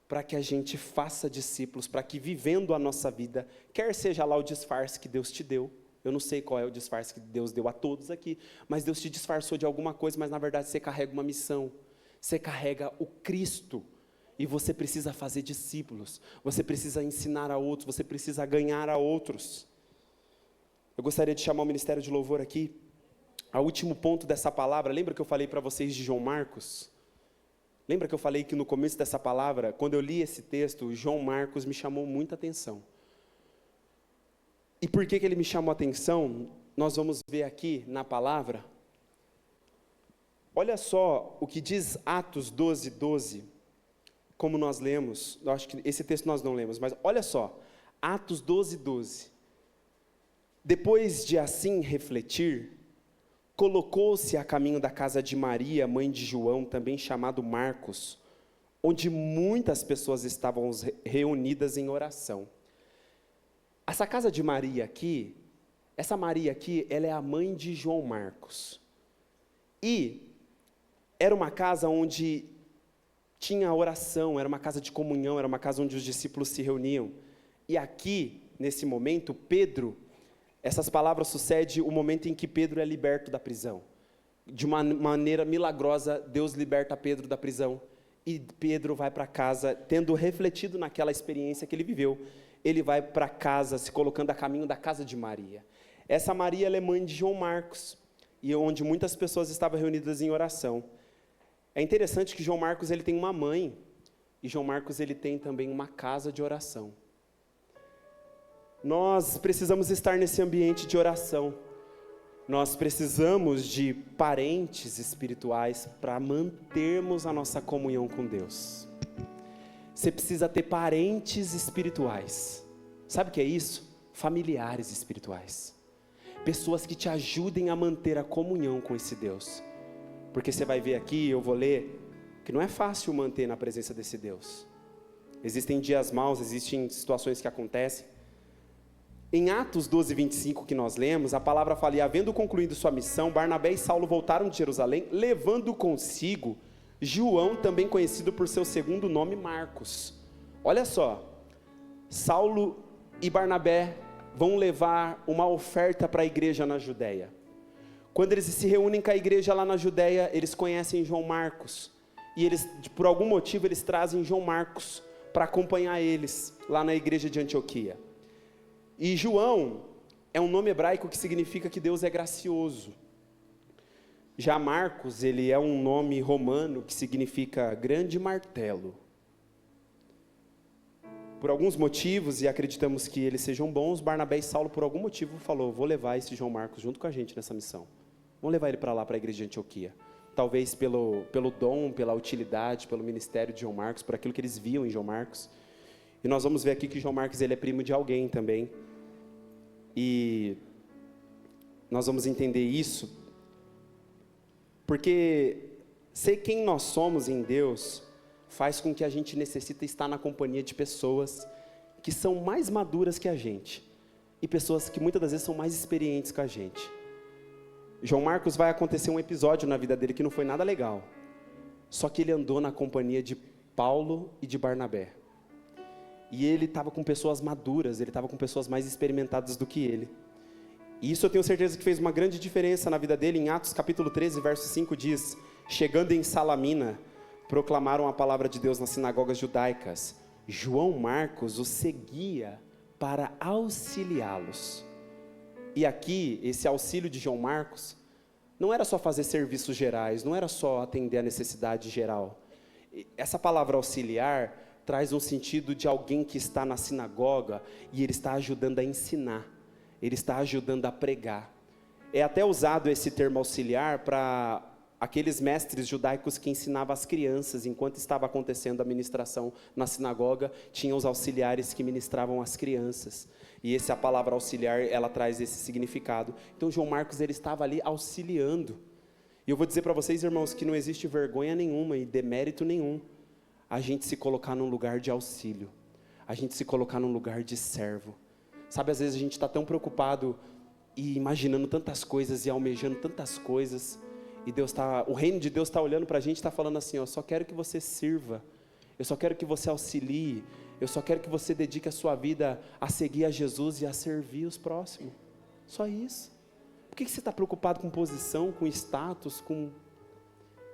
para que a gente faça discípulos, para que vivendo a nossa vida, quer seja lá o disfarce que Deus te deu, eu não sei qual é o disfarce que Deus deu a todos aqui, mas Deus te disfarçou de alguma coisa, mas na verdade você carrega uma missão, você carrega o Cristo, e você precisa fazer discípulos, você precisa ensinar a outros, você precisa ganhar a outros. Eu gostaria de chamar o Ministério de Louvor aqui, ao último ponto dessa palavra. Lembra que eu falei para vocês de João Marcos? Lembra que eu falei que no começo dessa palavra, quando eu li esse texto, João Marcos me chamou muita atenção. E por que ele me chamou a atenção? Nós vamos ver aqui na palavra. Olha só o que diz Atos 12, 12, como nós lemos. Eu acho que esse texto nós não lemos, mas olha só, Atos 12, 12. Depois de assim refletir, colocou-se a caminho da casa de Maria, mãe de João, também chamado Marcos, onde muitas pessoas estavam reunidas em oração. Essa casa de Maria aqui, ela é a mãe de João Marcos. E era uma casa onde tinha oração, era uma casa de comunhão, era uma casa onde os discípulos se reuniam. E aqui, nesse momento, Pedro, essas palavras sucedem o momento em que Pedro é liberto da prisão. De uma maneira milagrosa, Deus liberta Pedro da prisão. E Pedro vai para casa, tendo refletido naquela experiência que ele viveu, ele vai para casa, se colocando a caminho da casa de Maria. Essa Maria, ela é mãe de João Marcos, e onde muitas pessoas estavam reunidas em oração. É interessante que João Marcos, ele tem uma mãe, e João Marcos, ele tem também uma casa de oração. Nós precisamos estar nesse ambiente de oração. Nós precisamos de parentes espirituais para mantermos a nossa comunhão com Deus. Você precisa ter parentes espirituais. Sabe o que é isso? Familiares espirituais. Pessoas que te ajudem a manter a comunhão com esse Deus. Porque você vai ver aqui, eu vou ler, que não é fácil manter na presença desse Deus. Existem dias maus, existem situações que acontecem. Em Atos 12, 25 que nós lemos, a palavra fala: e havendo concluído sua missão, Barnabé e Saulo voltaram de Jerusalém, levando consigo João, também conhecido por seu segundo nome, Marcos. Olha só, Saulo e Barnabé vão levar uma oferta para a igreja na Judéia. Quando eles se reúnem com a igreja lá na Judéia, eles conhecem João Marcos, e eles, por algum motivo, eles trazem João Marcos para acompanhar eles lá na igreja de Antioquia. E João é um nome hebraico que significa que Deus é gracioso. Já Marcos, ele é um nome romano que significa grande martelo. Por alguns motivos, e acreditamos que eles sejam bons, Barnabé e Saulo, por algum motivo, falou: vou levar esse João Marcos junto com a gente nessa missão. Vamos levar ele para lá, para a igreja de Antioquia. Talvez pelo dom, pela utilidade, pelo ministério de João Marcos, por aquilo que eles viam em João Marcos. E nós vamos ver aqui que João Marcos, ele é primo de alguém também. E nós vamos entender isso, porque ser quem nós somos em Deus faz com que a gente necessite estar na companhia de pessoas que são mais maduras que a gente, e pessoas que muitas das vezes são mais experientes que a gente. João Marcos, vai acontecer um episódio na vida dele que não foi nada legal, só que ele andou na companhia de Paulo e de Barnabé, e ele estava com pessoas maduras, ele estava com pessoas mais experimentadas do que ele, e isso eu tenho certeza que fez uma grande diferença na vida dele. Em Atos capítulo 13, verso 5 diz: chegando em Salamina, proclamaram a palavra de Deus nas sinagogas judaicas. João Marcos os seguia para auxiliá-los. E aqui, esse auxílio de João Marcos, não era só fazer serviços gerais, não era só atender a necessidade geral. Essa palavra auxiliar traz um sentido de alguém que está na sinagoga e ele está ajudando a ensinar, ele está ajudando a pregar. É até usado esse termo auxiliar para aqueles mestres judaicos que ensinavam as crianças, enquanto estava acontecendo a ministração na sinagoga, tinha os auxiliares que ministravam as crianças, e a palavra auxiliar, ela traz esse significado. Então João Marcos, ele estava ali auxiliando, e eu vou dizer para vocês, irmãos, que não existe vergonha nenhuma e demérito nenhum a gente se colocar num lugar de auxílio, a gente se colocar num lugar de servo. Sabe, às vezes a gente está tão preocupado e imaginando tantas coisas e almejando tantas coisas, e o reino de Deus está olhando para a gente e está falando assim: ó, só quero que você sirva, eu só quero que você auxilie, eu só quero que você dedique a sua vida a seguir a Jesus e a servir os próximos, só isso. Por que você está preocupado com posição, com status,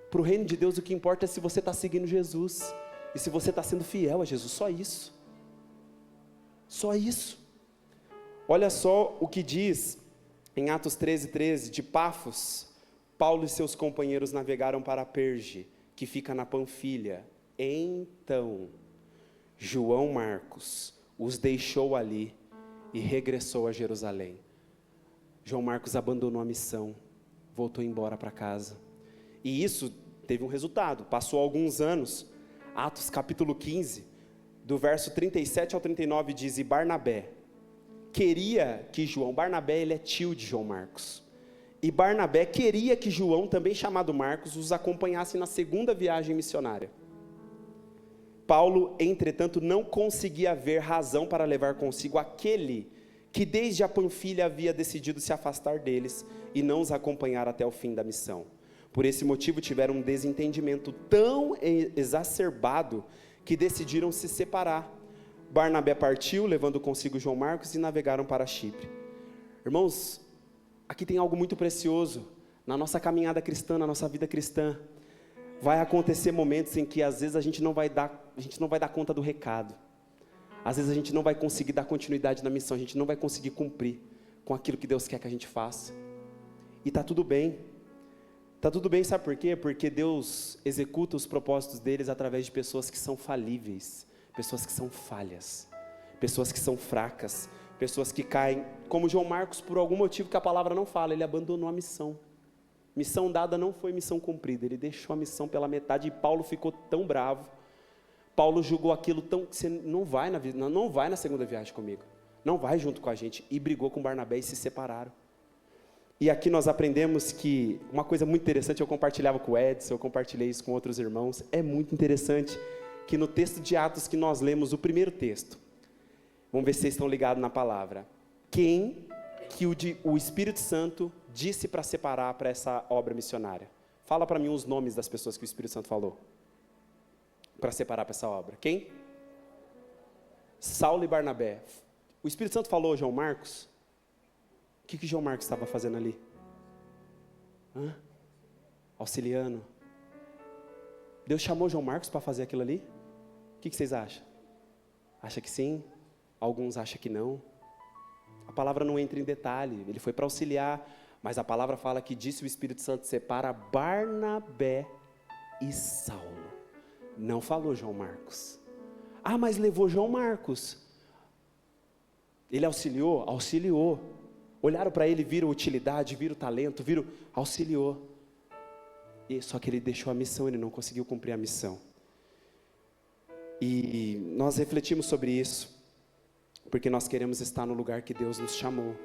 para o reino de Deus o que importa é se você está seguindo Jesus, e se você está sendo fiel a Jesus, só isso, só isso. Olha só o que diz em Atos 13, de Pafos, Paulo e seus companheiros navegaram para Perge, que fica na Panfilha. Então, João Marcos os deixou ali e regressou a Jerusalém. João Marcos abandonou a missão, voltou embora para casa. E isso teve um resultado. Passou alguns anos, Atos capítulo 15, do verso 37 ao 39, diz: e Barnabé queria que João, Barnabé ele é tio de João Marcos, e Barnabé queria que João, também chamado Marcos, os acompanhasse na segunda viagem missionária. Paulo, entretanto, não conseguia ver razão para levar consigo aquele que desde a Panfilha havia decidido se afastar deles e não os acompanhar até o fim da missão. Por esse motivo tiveram um desentendimento tão exacerbado que decidiram se separar. Barnabé partiu, levando consigo João Marcos, e navegaram para Chipre. Irmãos, aqui tem algo muito precioso. Na nossa caminhada cristã, na nossa vida cristã, vai acontecer momentos em que às vezes a gente não vai dar conta do recado. Às vezes a gente não vai conseguir dar continuidade na missão, a gente não vai conseguir cumprir com aquilo que Deus quer que a gente faça. E está tudo bem. Está tudo bem, sabe por quê? Porque Deus executa os propósitos deles através de pessoas que são falíveis, pessoas que são falhas, pessoas que são fracas, pessoas que caem, como João Marcos, por algum motivo que a palavra não fala, ele abandonou a missão. Missão dada não foi missão cumprida, ele deixou a missão pela metade, e Paulo ficou tão bravo. Paulo julgou aquilo tão que você não vai na segunda viagem comigo, não vai junto com a gente, e brigou com Barnabé e se separaram. E aqui nós aprendemos que uma coisa muito interessante, eu compartilhava com o Edson, eu compartilhei isso com outros irmãos, é muito interessante que no texto de Atos que nós lemos, o primeiro texto, vamos ver se vocês estão ligados na palavra, quem que o Espírito Santo disse para separar para essa obra missionária? Fala para mim os nomes das pessoas que o Espírito Santo falou para separar para essa obra. Quem? Saulo e Barnabé. O Espírito Santo falou João Marcos? O que João Marcos estava fazendo ali? Auxiliando. Deus chamou João Marcos para fazer aquilo ali? O que vocês acham? Acha que sim? Alguns acham que não. A palavra não entra em detalhe, ele foi para auxiliar, mas a palavra fala que disse o Espírito Santo separa Barnabé e Saulo. Não falou João Marcos. Mas levou João Marcos. Ele auxiliou? Auxiliou. Olharam para ele, viram utilidade, viram talento, auxiliou. Só que ele deixou a missão, ele não conseguiu cumprir a missão. E nós refletimos sobre isso, porque nós queremos estar no lugar que Deus nos chamou.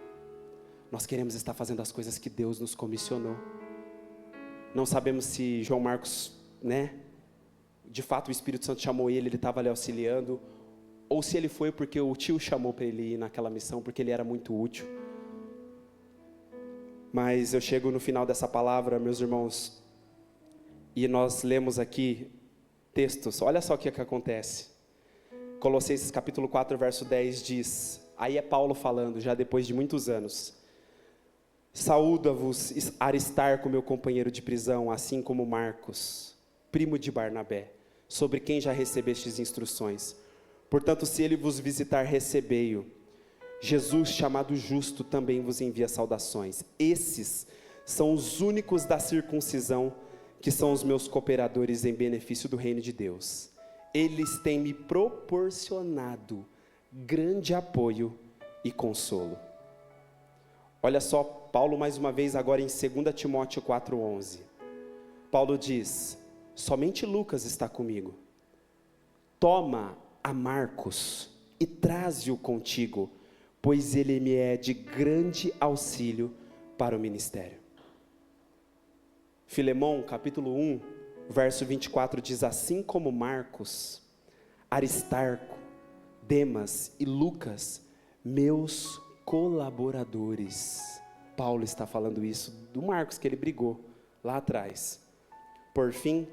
Nós queremos estar fazendo as coisas que Deus nos comissionou. Não sabemos se João Marcos, de fato o Espírito Santo chamou ele estava ali auxiliando, ou se ele foi porque o tio chamou para ele ir naquela missão, porque ele era muito útil. Mas eu chego no final dessa palavra, meus irmãos, e nós lemos aqui textos, olha só o que acontece. Colossenses capítulo 4, verso 10 diz, aí é Paulo falando, já depois de muitos anos, saúda-vos Aristarco, meu companheiro de prisão, assim como Marcos, primo de Barnabé, sobre quem já recebestes instruções. Portanto, se ele vos visitar, recebei-o. Jesus, chamado justo, também vos envia saudações. Esses são os únicos da circuncisão, que são os meus cooperadores em benefício do reino de Deus. Eles têm me proporcionado grande apoio e consolo. Olha só, Paulo mais uma vez agora em 2 Timóteo 4,11. Paulo diz, somente Lucas está comigo. Toma a Marcos e traze-o contigo, pois ele me é de grande auxílio para o ministério. Filemão, capítulo 1, verso 24 diz, assim como Marcos, Aristarco, Demas e Lucas, meus colaboradores. Paulo está falando isso do Marcos, que ele brigou lá atrás. Por fim,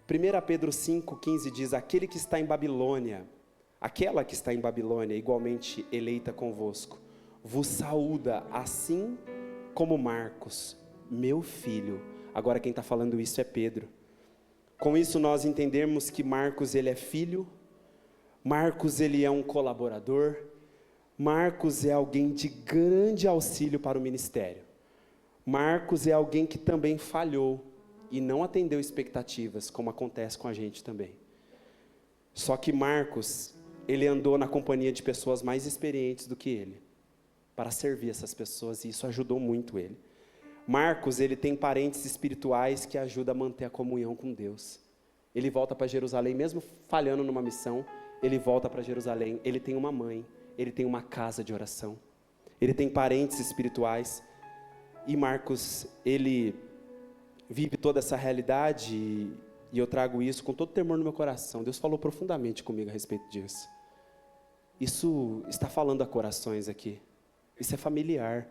1 Pedro 5,15 diz, aquele que está em Babilônia, aquela que está em Babilônia, igualmente eleita convosco, vos saúda, assim como Marcos, meu filho. Agora quem está falando isso é Pedro. Com isso nós entendemos que Marcos ele é filho, Marcos ele é um colaborador, Marcos é alguém de grande auxílio para o ministério. Marcos é alguém que também falhou e não atendeu expectativas, como acontece com a gente também. Só que Marcos, ele andou na companhia de pessoas mais experientes do que ele, para servir essas pessoas, e isso ajudou muito ele. Marcos, ele tem parentes espirituais que ajudam a manter a comunhão com Deus. Ele volta para Jerusalém, mesmo falhando numa missão, ele volta para Jerusalém, ele tem uma mãe, ele tem uma casa de oração, ele tem parentes espirituais, e Marcos, ele vive toda essa realidade, e eu trago isso com todo temor no meu coração. Deus falou profundamente comigo a respeito disso. Isso está falando a corações aqui, isso é familiar.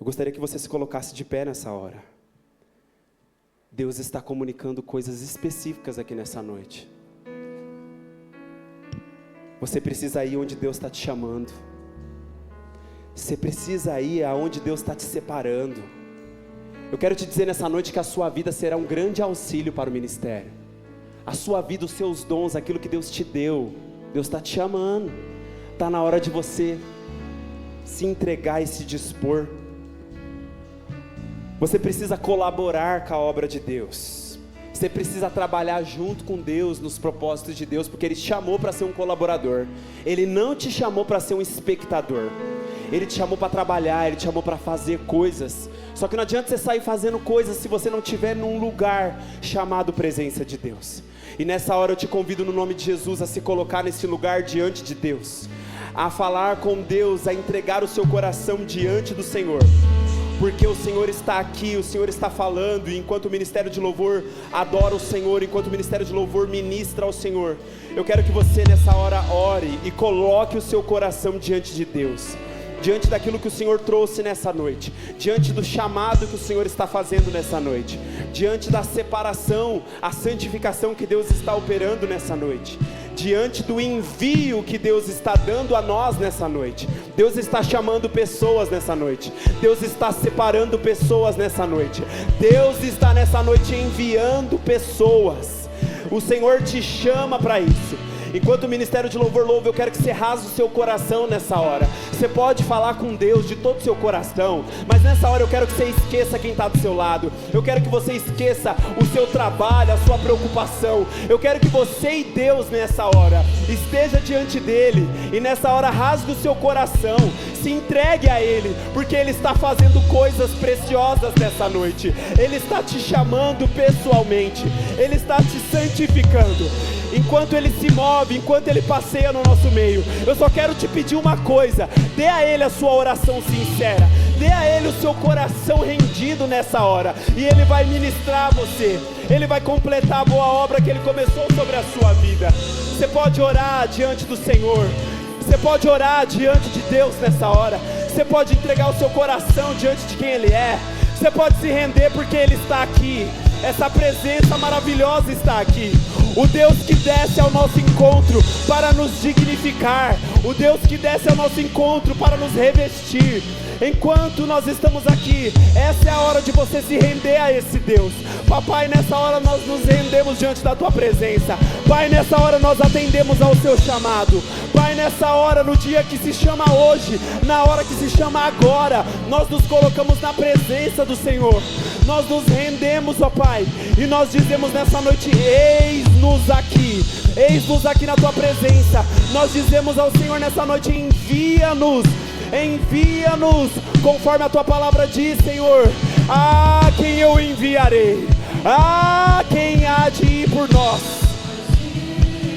Eu gostaria que você se colocasse de pé nessa hora. Deus está comunicando coisas específicas aqui nessa noite. Você precisa ir onde Deus está te chamando. Você precisa ir aonde Deus está te separando. Eu quero te dizer nessa noite que a sua vida será um grande auxílio para o ministério. A sua vida, os seus dons, aquilo que Deus te deu, Deus está te chamando. Está na hora de você se entregar e se dispor. Você precisa colaborar com a obra de Deus. Você precisa trabalhar junto com Deus nos propósitos de Deus, porque Ele te chamou para ser um colaborador. Ele não te chamou para ser um espectador. Ele te chamou para trabalhar, Ele te chamou para fazer coisas. Só que não adianta você sair fazendo coisas se você não estiver num lugar chamado presença de Deus. E nessa hora eu te convido no nome de Jesus a se colocar nesse lugar diante de Deus, a falar com Deus, a entregar o seu coração diante do Senhor, porque o Senhor está aqui, o Senhor está falando. E enquanto o ministério de louvor adora o Senhor, enquanto o ministério de louvor ministra ao Senhor, eu quero que você nessa hora ore e coloque o seu coração diante de Deus, diante daquilo que o Senhor trouxe nessa noite, diante do chamado que o Senhor está fazendo nessa noite, diante da separação, a santificação que Deus está operando nessa noite, diante do envio que Deus está dando a nós nessa noite. Deus está chamando pessoas nessa noite, Deus está separando pessoas nessa noite, Deus está nessa noite enviando pessoas. O Senhor te chama para isso. Enquanto o ministério de louvor louva, eu quero que você rasgue o seu coração nessa hora. Você pode falar com Deus de todo o seu coração, mas nessa hora eu quero que você esqueça quem está do seu lado. Eu quero que você esqueça o seu trabalho, a sua preocupação. Eu quero que você e Deus nessa hora esteja diante dele, e nessa hora rasgue o seu coração, se entregue a ele, porque ele está fazendo coisas preciosas nessa noite. Ele está te chamando pessoalmente, ele está te santificando. Enquanto ele se move, enquanto ele passeia no nosso meio, eu só quero te pedir uma coisa: dê a ele a sua oração sincera, dê a ele o seu coração rendido nessa hora, e ele vai ministrar a você, ele vai completar a boa obra que ele começou sobre a sua vida. Você pode orar diante do Senhor, você pode orar diante de Deus nessa hora, você pode entregar o seu coração diante de quem ele é, você pode se render porque ele está aqui. Essa presença maravilhosa está aqui. O Deus que desce ao nosso encontro para nos dignificar, o Deus que desce ao nosso encontro para nos revestir. Enquanto nós estamos aqui, essa é a hora de você se render a esse Deus. Papai, nessa hora nós nos rendemos diante da tua presença. Pai, nessa hora nós atendemos ao seu chamado. Pai, nessa hora, no dia que se chama hoje, na hora que se chama agora, nós nos colocamos na presença do Senhor. Nós nos rendemos, ó Pai, e nós dizemos nessa noite: eis-nos aqui na tua presença. Nós dizemos ao Senhor nessa noite: envia-nos, conforme a tua palavra diz, Senhor. Ah, quem eu enviarei? Ah, quem há de ir por nós?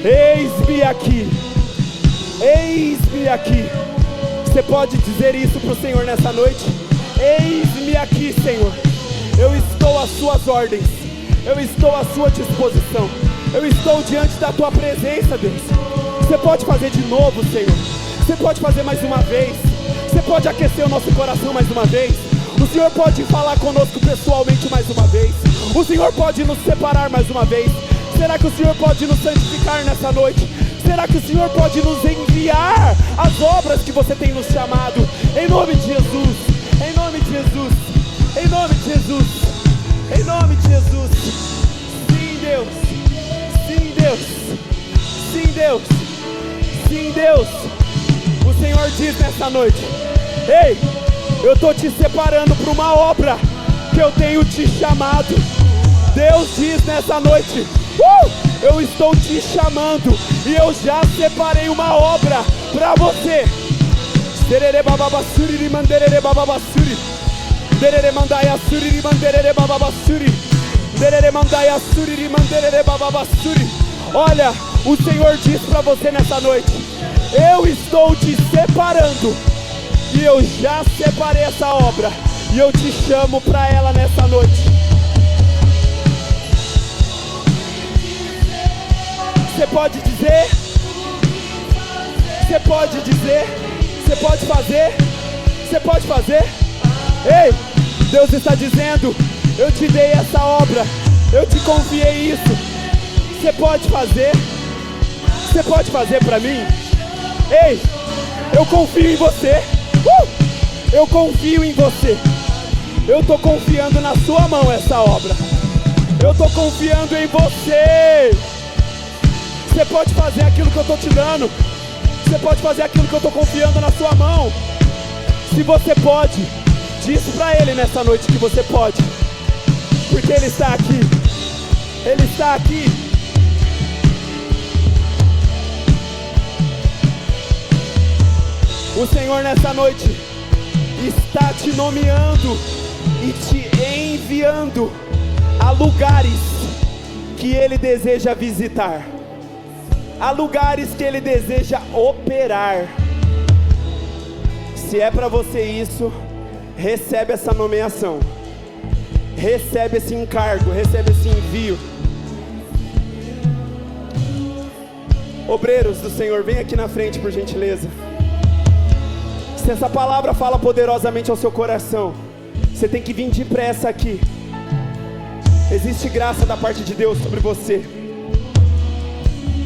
Eis-me aqui, eis-me aqui. Você pode dizer isso para o Senhor nessa noite? Eis-me aqui, Senhor. Eu estou às suas ordens, eu estou à sua disposição, eu estou diante da tua presença, Deus. Você pode fazer de novo, Senhor. Você pode fazer mais uma vez. Você pode aquecer o nosso coração mais uma vez. O Senhor pode falar conosco pessoalmente mais uma vez. O Senhor pode nos separar mais uma vez. Será que o Senhor pode nos santificar nessa noite? Será que o Senhor pode nos enviar as obras que você tem nos chamado? Em nome de Jesus, em nome de Jesus, em nome de Jesus, em nome de Jesus. Sim, Deus, sim, Deus, sim, Deus, sim, Deus. O Senhor diz nessa noite: ei, eu estou te separando para uma obra que eu tenho te chamado. Deus diz nessa noite: eu estou te chamando e eu já separei uma obra para você. Derere bababassuri, manderere bababassuri, derere mandaia suri, manderere bababassuri, derere mandaia suri, manderere bababassuri. Olha, o Senhor diz para você nessa noite: eu estou te separando e eu já separei essa obra e eu te chamo para ela nessa noite. Você pode dizer, você pode dizer, você pode fazer, você pode fazer. Ei, Deus está dizendo: eu te dei essa obra, eu te confiei isso. Você pode fazer, você pode fazer para mim. Ei, eu confio em você, eu confio em você. Eu estou confiando na sua mão essa obra, eu estou confiando em você. Você pode fazer aquilo que eu estou te dando, você pode fazer aquilo que eu estou confiando na sua mão. Se você pode, diz para Ele nessa noite que você pode, porque Ele está aqui, Ele está aqui. O Senhor nessa noite está te nomeando, e te enviando a lugares que Ele deseja visitar, a lugares que Ele deseja operar. Se é para você isso, recebe essa nomeação, recebe esse encargo, recebe esse envio. Obreiros do Senhor, vem aqui na frente por gentileza. Se essa palavra fala poderosamente ao seu coração, você tem que vir depressa aqui. Existe graça da parte de Deus sobre você.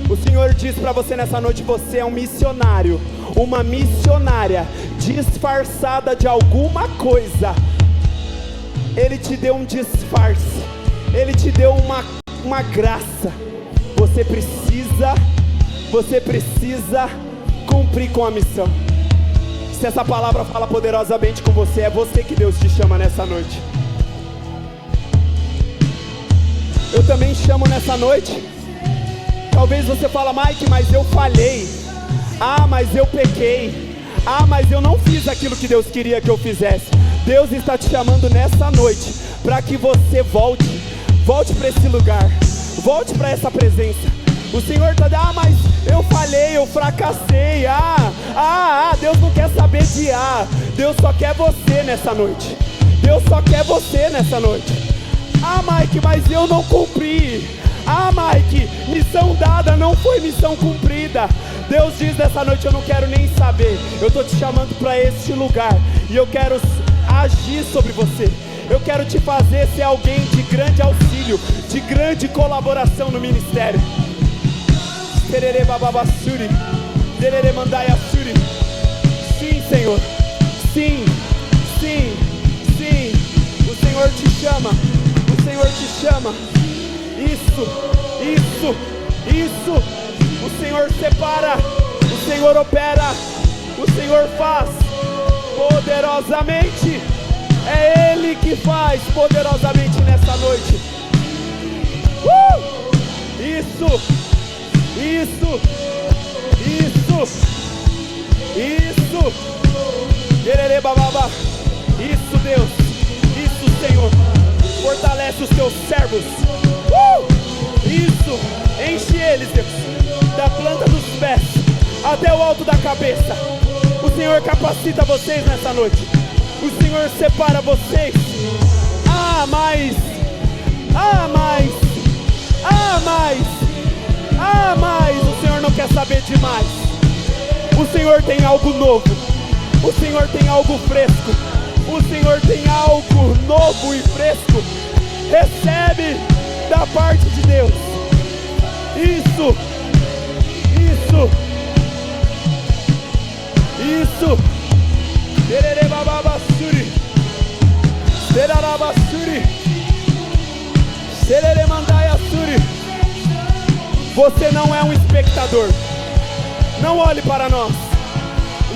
O Senhor diz para você nessa noite: você é um missionário, uma missionária disfarçada de alguma coisa. Ele te deu um disfarce, Ele te deu uma graça. Você precisa cumprir com a missão. Se essa palavra fala poderosamente com você, é você que Deus te chama nessa noite. Eu também chamo nessa noite. Talvez você fala: Mike, mas eu falhei. Mas eu pequei. Mas eu não fiz aquilo que Deus queria que eu fizesse. Deus está te chamando nessa noite para que você volte para esse lugar, volte para essa presença. O Senhor está dizendo: mas eu falhei, eu fracassei. Deus não quer saber de Deus só quer você nessa noite. Deus só quer você nessa noite. Mike, mas eu não cumpri. Mike, missão dada não foi missão cumprida. Deus diz nessa noite: eu não quero nem saber. Eu estou te chamando para este lugar e eu quero agir sobre você. Eu quero te fazer ser alguém de grande auxílio, de grande colaboração no ministério. Tererê bababassuri, tererê mandaiassuri. Sim, Senhor. Sim, sim, sim. O Senhor te chama. O Senhor te chama. Isso. O Senhor separa. O Senhor opera. O Senhor faz poderosamente. É Ele que faz poderosamente nessa noite. Isso. Quererê bababa. Isso, Deus. Isso, Senhor. Fortalece os teus servos. Isso. Enche eles, Deus, da planta dos pés até o alto da cabeça. O Senhor capacita vocês nessa noite. O Senhor separa vocês. Mais. O Senhor não quer saber de mais. O Senhor tem algo novo. O Senhor tem algo fresco. O Senhor tem algo novo e fresco. Recebe da parte de Deus. Isso. Tererê bababassuri. Terarabassuri. Tererê mandaiassuri. Você não é um espectador. Não olhe para nós.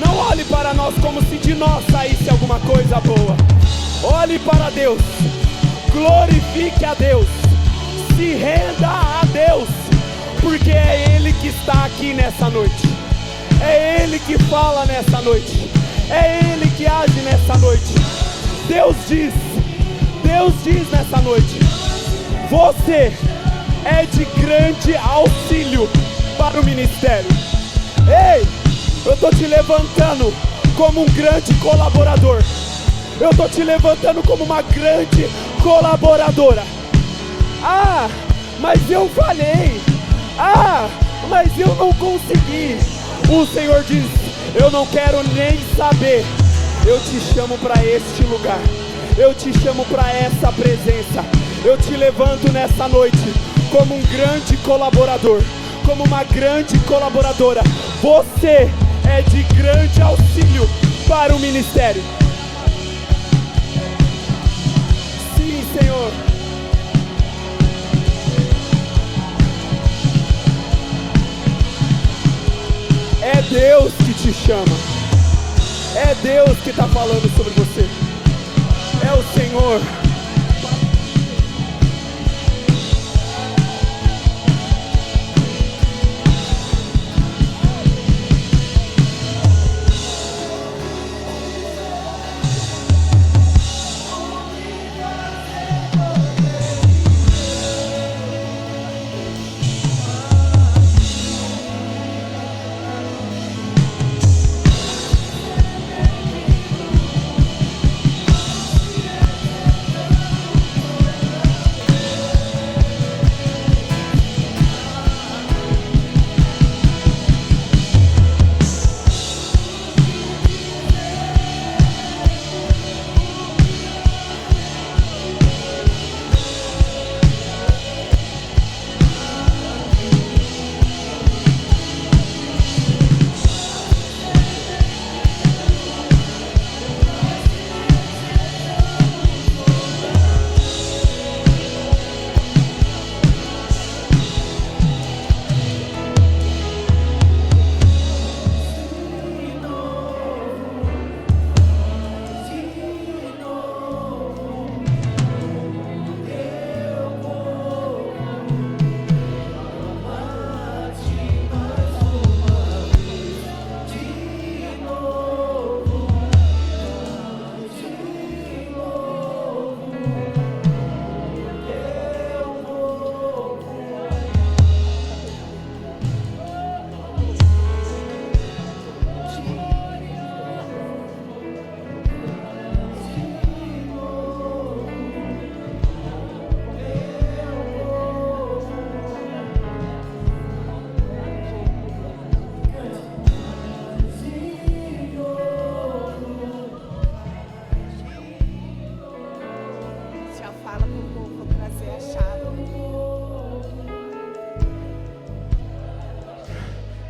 Não olhe para nós como se de nós saísse alguma coisa boa. Olhe para Deus. Glorifique a Deus. Se renda a Deus. Porque é Ele que está aqui nessa noite. É Ele que fala nessa noite. É Ele que age nessa noite. Deus diz nessa noite: você é de grande auxílio para o ministério. Ei, eu estou te levantando como um grande colaborador. Eu estou te levantando como uma grande colaboradora. Mas eu falhei. Mas eu não consegui. O Senhor diz: eu não quero nem saber. Eu te chamo para este lugar. Eu te chamo para essa presença. Eu te levanto nessa noite como um grande colaborador, como uma grande colaboradora. Você é de grande auxílio para o ministério. Sim, Senhor. É Deus que te chama. É Deus que está falando sobre você. É o Senhor.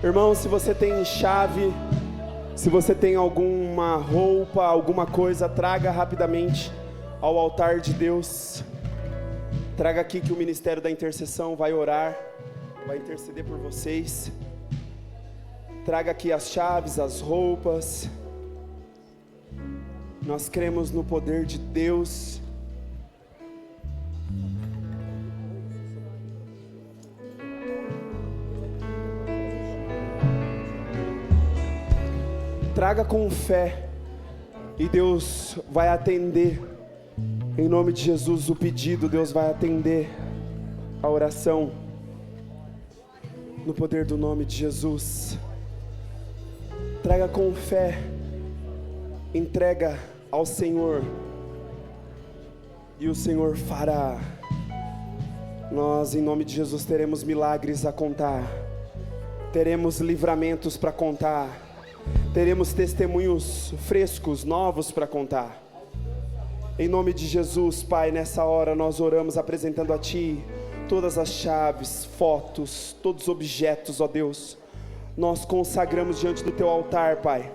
Irmão, se você tem chave, se você tem alguma roupa, alguma coisa, traga rapidamente ao altar de Deus. Traga aqui que o Ministério da Intercessão vai orar, vai interceder por vocês. Traga aqui as chaves, as roupas. Nós cremos no poder de Deus. Traga com fé e Deus vai atender. Em nome de Jesus, o pedido, Deus vai atender a oração. No poder do nome de Jesus. Traga com fé. Entrega ao Senhor. E o Senhor fará. Nós, em nome de Jesus, teremos milagres a contar. Teremos livramentos para contar. Teremos testemunhos frescos, novos para contar. Em nome de Jesus, Pai, nessa hora nós oramos apresentando a Ti todas as chaves, fotos, todos os objetos, ó Deus. Nós consagramos diante do Teu altar, Pai,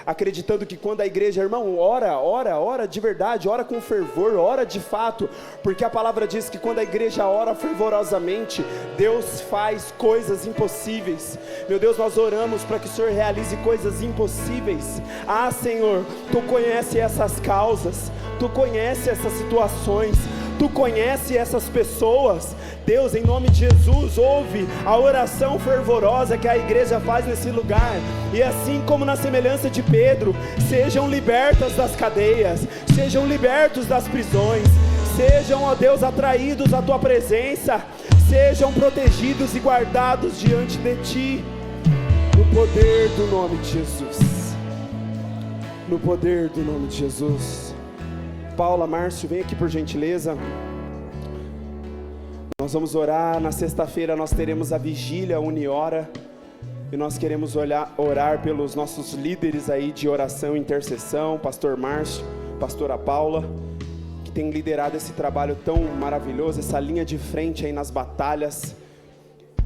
acreditando que quando a igreja, irmão, ora de verdade, ora com fervor, ora de fato, porque a palavra diz que quando a igreja ora fervorosamente, Deus faz coisas impossíveis. Meu Deus, nós oramos para que o Senhor realize coisas impossíveis. Ah, Senhor, Tu conhece essas causas, Tu conhece essas situações, Tu conhece essas pessoas. Deus, em nome de Jesus, ouve a oração fervorosa que a igreja faz nesse lugar. E assim como na semelhança de Pedro, sejam libertas das cadeias, sejam libertos das prisões, sejam, ó Deus, atraídos à Tua presença, sejam protegidos e guardados diante de Ti, no poder do nome de Jesus. No poder do nome de Jesus. Paula, Márcio, vem aqui por gentileza. Nós vamos orar. Na sexta-feira nós teremos a vigília Uniora. E nós queremos orar pelos nossos líderes aí de oração e intercessão. Pastor Márcio, pastora Paula, que tem liderado esse trabalho tão maravilhoso, essa linha de frente aí nas batalhas.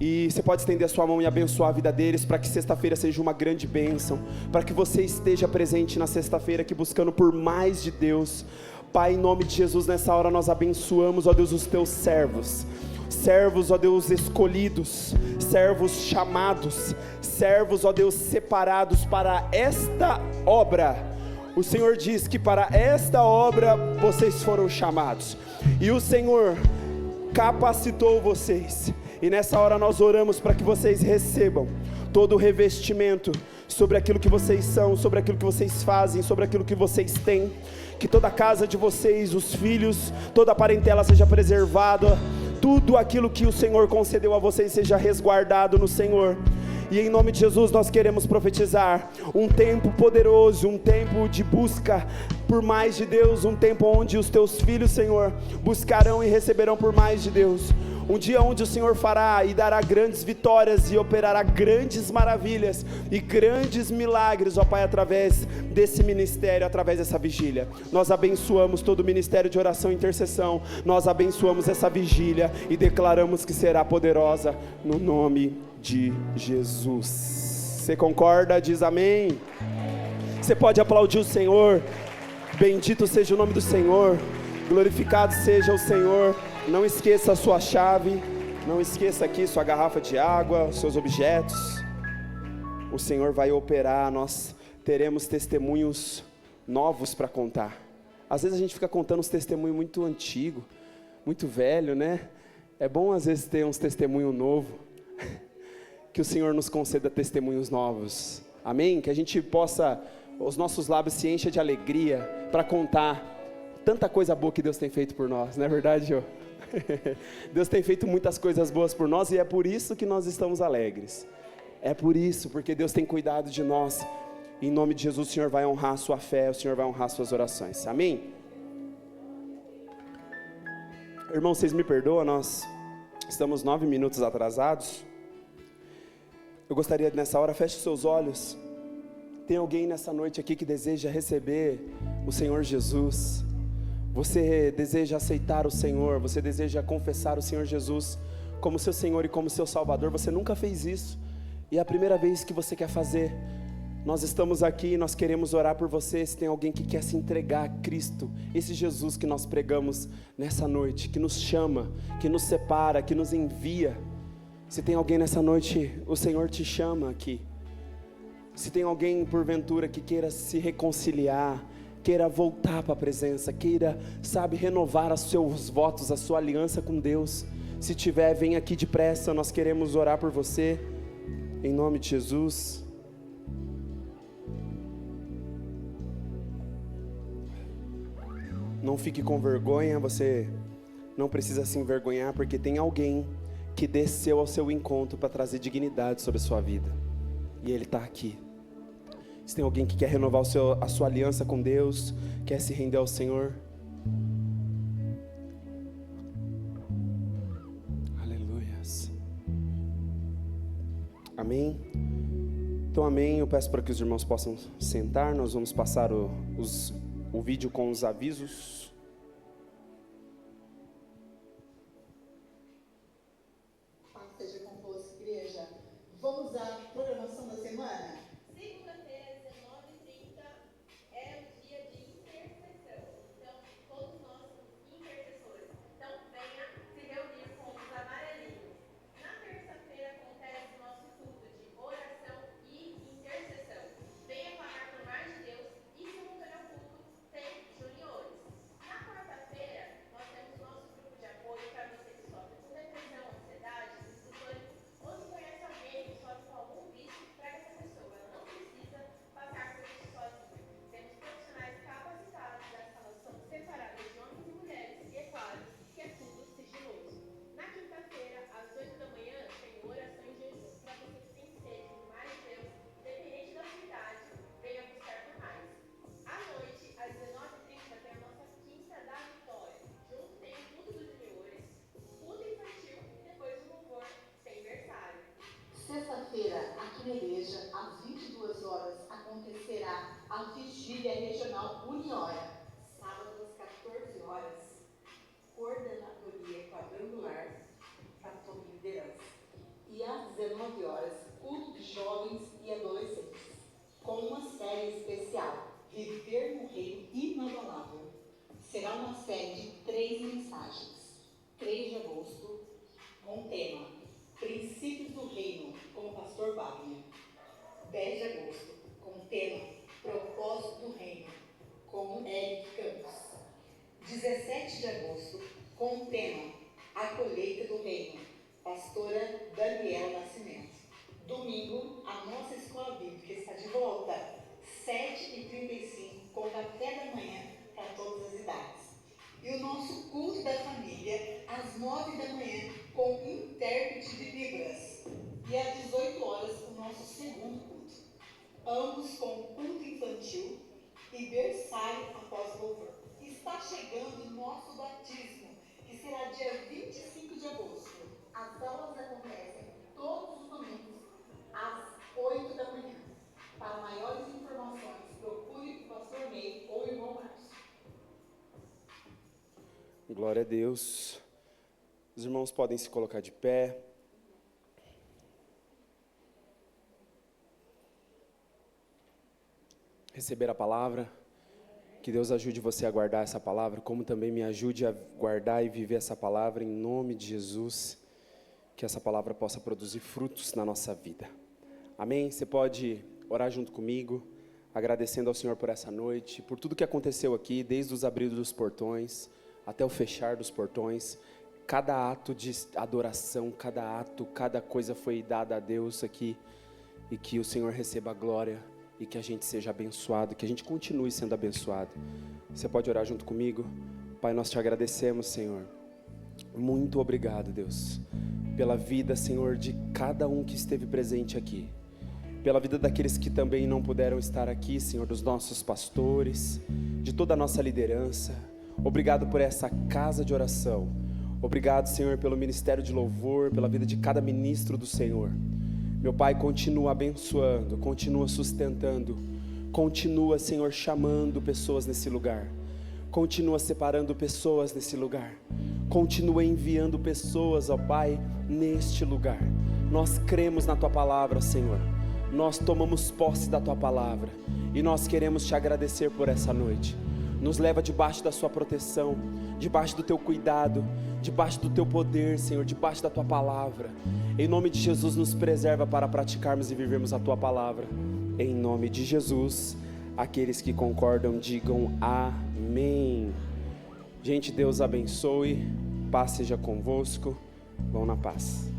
E você pode estender a sua mão e abençoar a vida deles, para que sexta-feira seja uma grande bênção, para que você esteja presente na sexta-feira aqui buscando por mais de Deus. Pai, em nome de Jesus, nessa hora nós abençoamos, ó Deus, os Teus servos, ó Deus, escolhidos, servos chamados, servos, ó Deus, separados para esta obra. O Senhor diz que para esta obra vocês foram chamados, e o Senhor capacitou vocês, e nessa hora nós oramos para que vocês recebam todo o revestimento sobre aquilo que vocês são, sobre aquilo que vocês fazem, sobre aquilo que vocês têm. Que toda a casa de vocês, os filhos, toda a parentela seja preservada, tudo aquilo que o Senhor concedeu a vocês seja resguardado no Senhor. E em nome de Jesus nós queremos profetizar um tempo poderoso, um tempo de busca por mais de Deus, um tempo onde os Teus filhos, Senhor, buscarão e receberão por mais de Deus. Um dia onde o Senhor fará e dará grandes vitórias e operará grandes maravilhas e grandes milagres, ó Pai, através desse ministério, através dessa vigília. Nós abençoamos todo o ministério de oração e intercessão, nós abençoamos essa vigília e declaramos que será poderosa no nome de Jesus. Você concorda? Diz amém. Você pode aplaudir o Senhor. Bendito seja o nome do Senhor, glorificado seja o Senhor. Não esqueça a sua chave, não esqueça aqui sua garrafa de água, seus objetos. O Senhor vai operar, nós teremos testemunhos novos para contar. Às vezes a gente fica contando uns testemunhos muito antigos, muito velho, né? É bom às vezes ter uns testemunhos novos. Que o Senhor nos conceda testemunhos novos. Amém? Que a gente possa, os nossos lábios se enchem de alegria para contar tanta coisa boa que Deus tem feito por nós, não é verdade, Jô? Deus tem feito muitas coisas boas por nós e é por isso que nós estamos alegres. É por isso, porque Deus tem cuidado de nós. Em nome de Jesus o Senhor vai honrar a sua fé, o Senhor vai honrar as suas orações. Amém? Irmão, vocês me perdoam, nós estamos 9 minutos atrasados. Eu gostaria nessa hora, feche seus olhos. Tem alguém nessa noite aqui que deseja receber o Senhor Jesus? Você deseja aceitar o Senhor? Você deseja confessar o Senhor Jesus como seu Senhor e como seu Salvador? Você nunca fez isso. e é a primeira vez que você quer fazer, nós estamos aqui, nós queremos orar por você. Se tem alguém que quer se entregar a Cristo, esse Jesus que nós pregamos nessa noite, que nos chama, que nos separa, que nos envia. Se tem alguém nessa noite, o Senhor te chama aqui. Se tem alguém porventura que queira se reconciliar, queira voltar para a presença, queira, renovar os seus votos, a sua aliança com Deus, se tiver, vem aqui depressa, nós queremos orar por você, em nome de Jesus. Não fique com vergonha, você não precisa se envergonhar, porque tem alguém que desceu ao seu encontro para trazer dignidade sobre a sua vida, e Ele está aqui. Se tem alguém que quer renovar a sua aliança com Deus, quer se render ao Senhor, aleluias, amém? Então amém, eu peço para que os irmãos possam sentar. Nós vamos passar o vídeo com os avisos. Paz seja convosco, igreja. Vamos à programação da semana? Segunda-feira, 19h30, é o dia de intercessão. Então, todos nós somos intercessores. Então, venha se reunir com os amarelinhos. Na terça-feira acontece o nosso culto de oração e intercessão. Venha falar por mais de Deus e, simultâneo ao culto, tem juniores. Na quarta-feira, nós temos o nosso grupo de apoio para você que sofre com depressão, ansiedade, vício pânico, ou se conhece alguém que sofre com algum vício, para que essa pessoa não precisa passar por isso sozinha. Temos profissionais capacitados da instalação separada de homens e mulheres, e é claro que é tudo sigiloso. Na quinta-feira, às 8 da manhã, tem oração e jejum para você que tem sede por mais de Deus, independente da sua idade, venha buscar por mais. À noite, às 19h30, tem a nossa Quinta da Vitória. Junto tem o culto dos juniores, culto infantil e depois o louvor tem versário. Sexta-feira, aqui na igreja, às 22 horas, acontecerá a Vigília Regional Uniora. Sábado, às 14 horas, coordenadoria quadrangular para toda liderança. E às 19 horas, culto de jovens e adolescentes, com uma série especial, Viver no Reino Inabalável. Será uma série de 3 mensagens. 3 de agosto, com o tema Princípios do Reino, com o pastor Wagner. 10 de agosto, com o tema Propósito do Reino, com o Eric Campos. 17 de agosto, com o tema A Colheita do Reino, pastora Daniela Nascimento. Domingo, a nossa escola bíblica está de volta, 7h35, com café da manhã para todas as idades. E o nosso culto da família, às 9 da manhã, com intérprete de Libras. E às 18 horas, o nosso segundo culto. Ambos com culto infantil e berçário após louvor. Está chegando o nosso batismo, que será dia 25 de agosto. As aulas acontecem todos os domingos, às 8 da manhã. Para maiores informações, procure o pastor Ney ou o irmão Márcio. Glória a Deus. Os irmãos podem se colocar de pé. Receber a palavra. Que Deus ajude você a guardar essa palavra, como também me ajude a guardar e viver essa palavra em nome de Jesus. Que essa palavra possa produzir frutos na nossa vida. Amém? Você pode orar junto comigo, agradecendo ao Senhor por essa noite, por tudo que aconteceu aqui, desde os abridos dos portões até o fechar dos portões. Cada ato de adoração, cada coisa foi dada a Deus aqui, e que o Senhor receba a glória, e que a gente seja abençoado, que a gente continue sendo abençoado. Você pode orar junto comigo? Pai, nós te agradecemos, Senhor. Muito obrigado, Deus, pela vida, Senhor, de cada um que esteve presente aqui, pela vida daqueles que também não puderam estar aqui, Senhor, dos nossos pastores, de toda a nossa liderança. Obrigado por essa casa de oração. Obrigado, Senhor, pelo ministério de louvor, pela vida de cada ministro do Senhor. Meu Pai, continua abençoando, continua sustentando, continua, Senhor, chamando pessoas nesse lugar, continua separando pessoas nesse lugar, continua enviando pessoas, ó Pai, neste lugar. Nós cremos na Tua palavra, Senhor. Nós tomamos posse da Tua palavra e nós queremos Te agradecer por essa noite. Nos leva debaixo da Sua proteção, debaixo do Teu cuidado, debaixo do Teu poder, Senhor, debaixo da Tua palavra. Em nome de Jesus, nos preserva para praticarmos e vivermos a Tua palavra. Em nome de Jesus, aqueles que concordam, digam amém. Gente, Deus abençoe, paz seja convosco, vão na paz.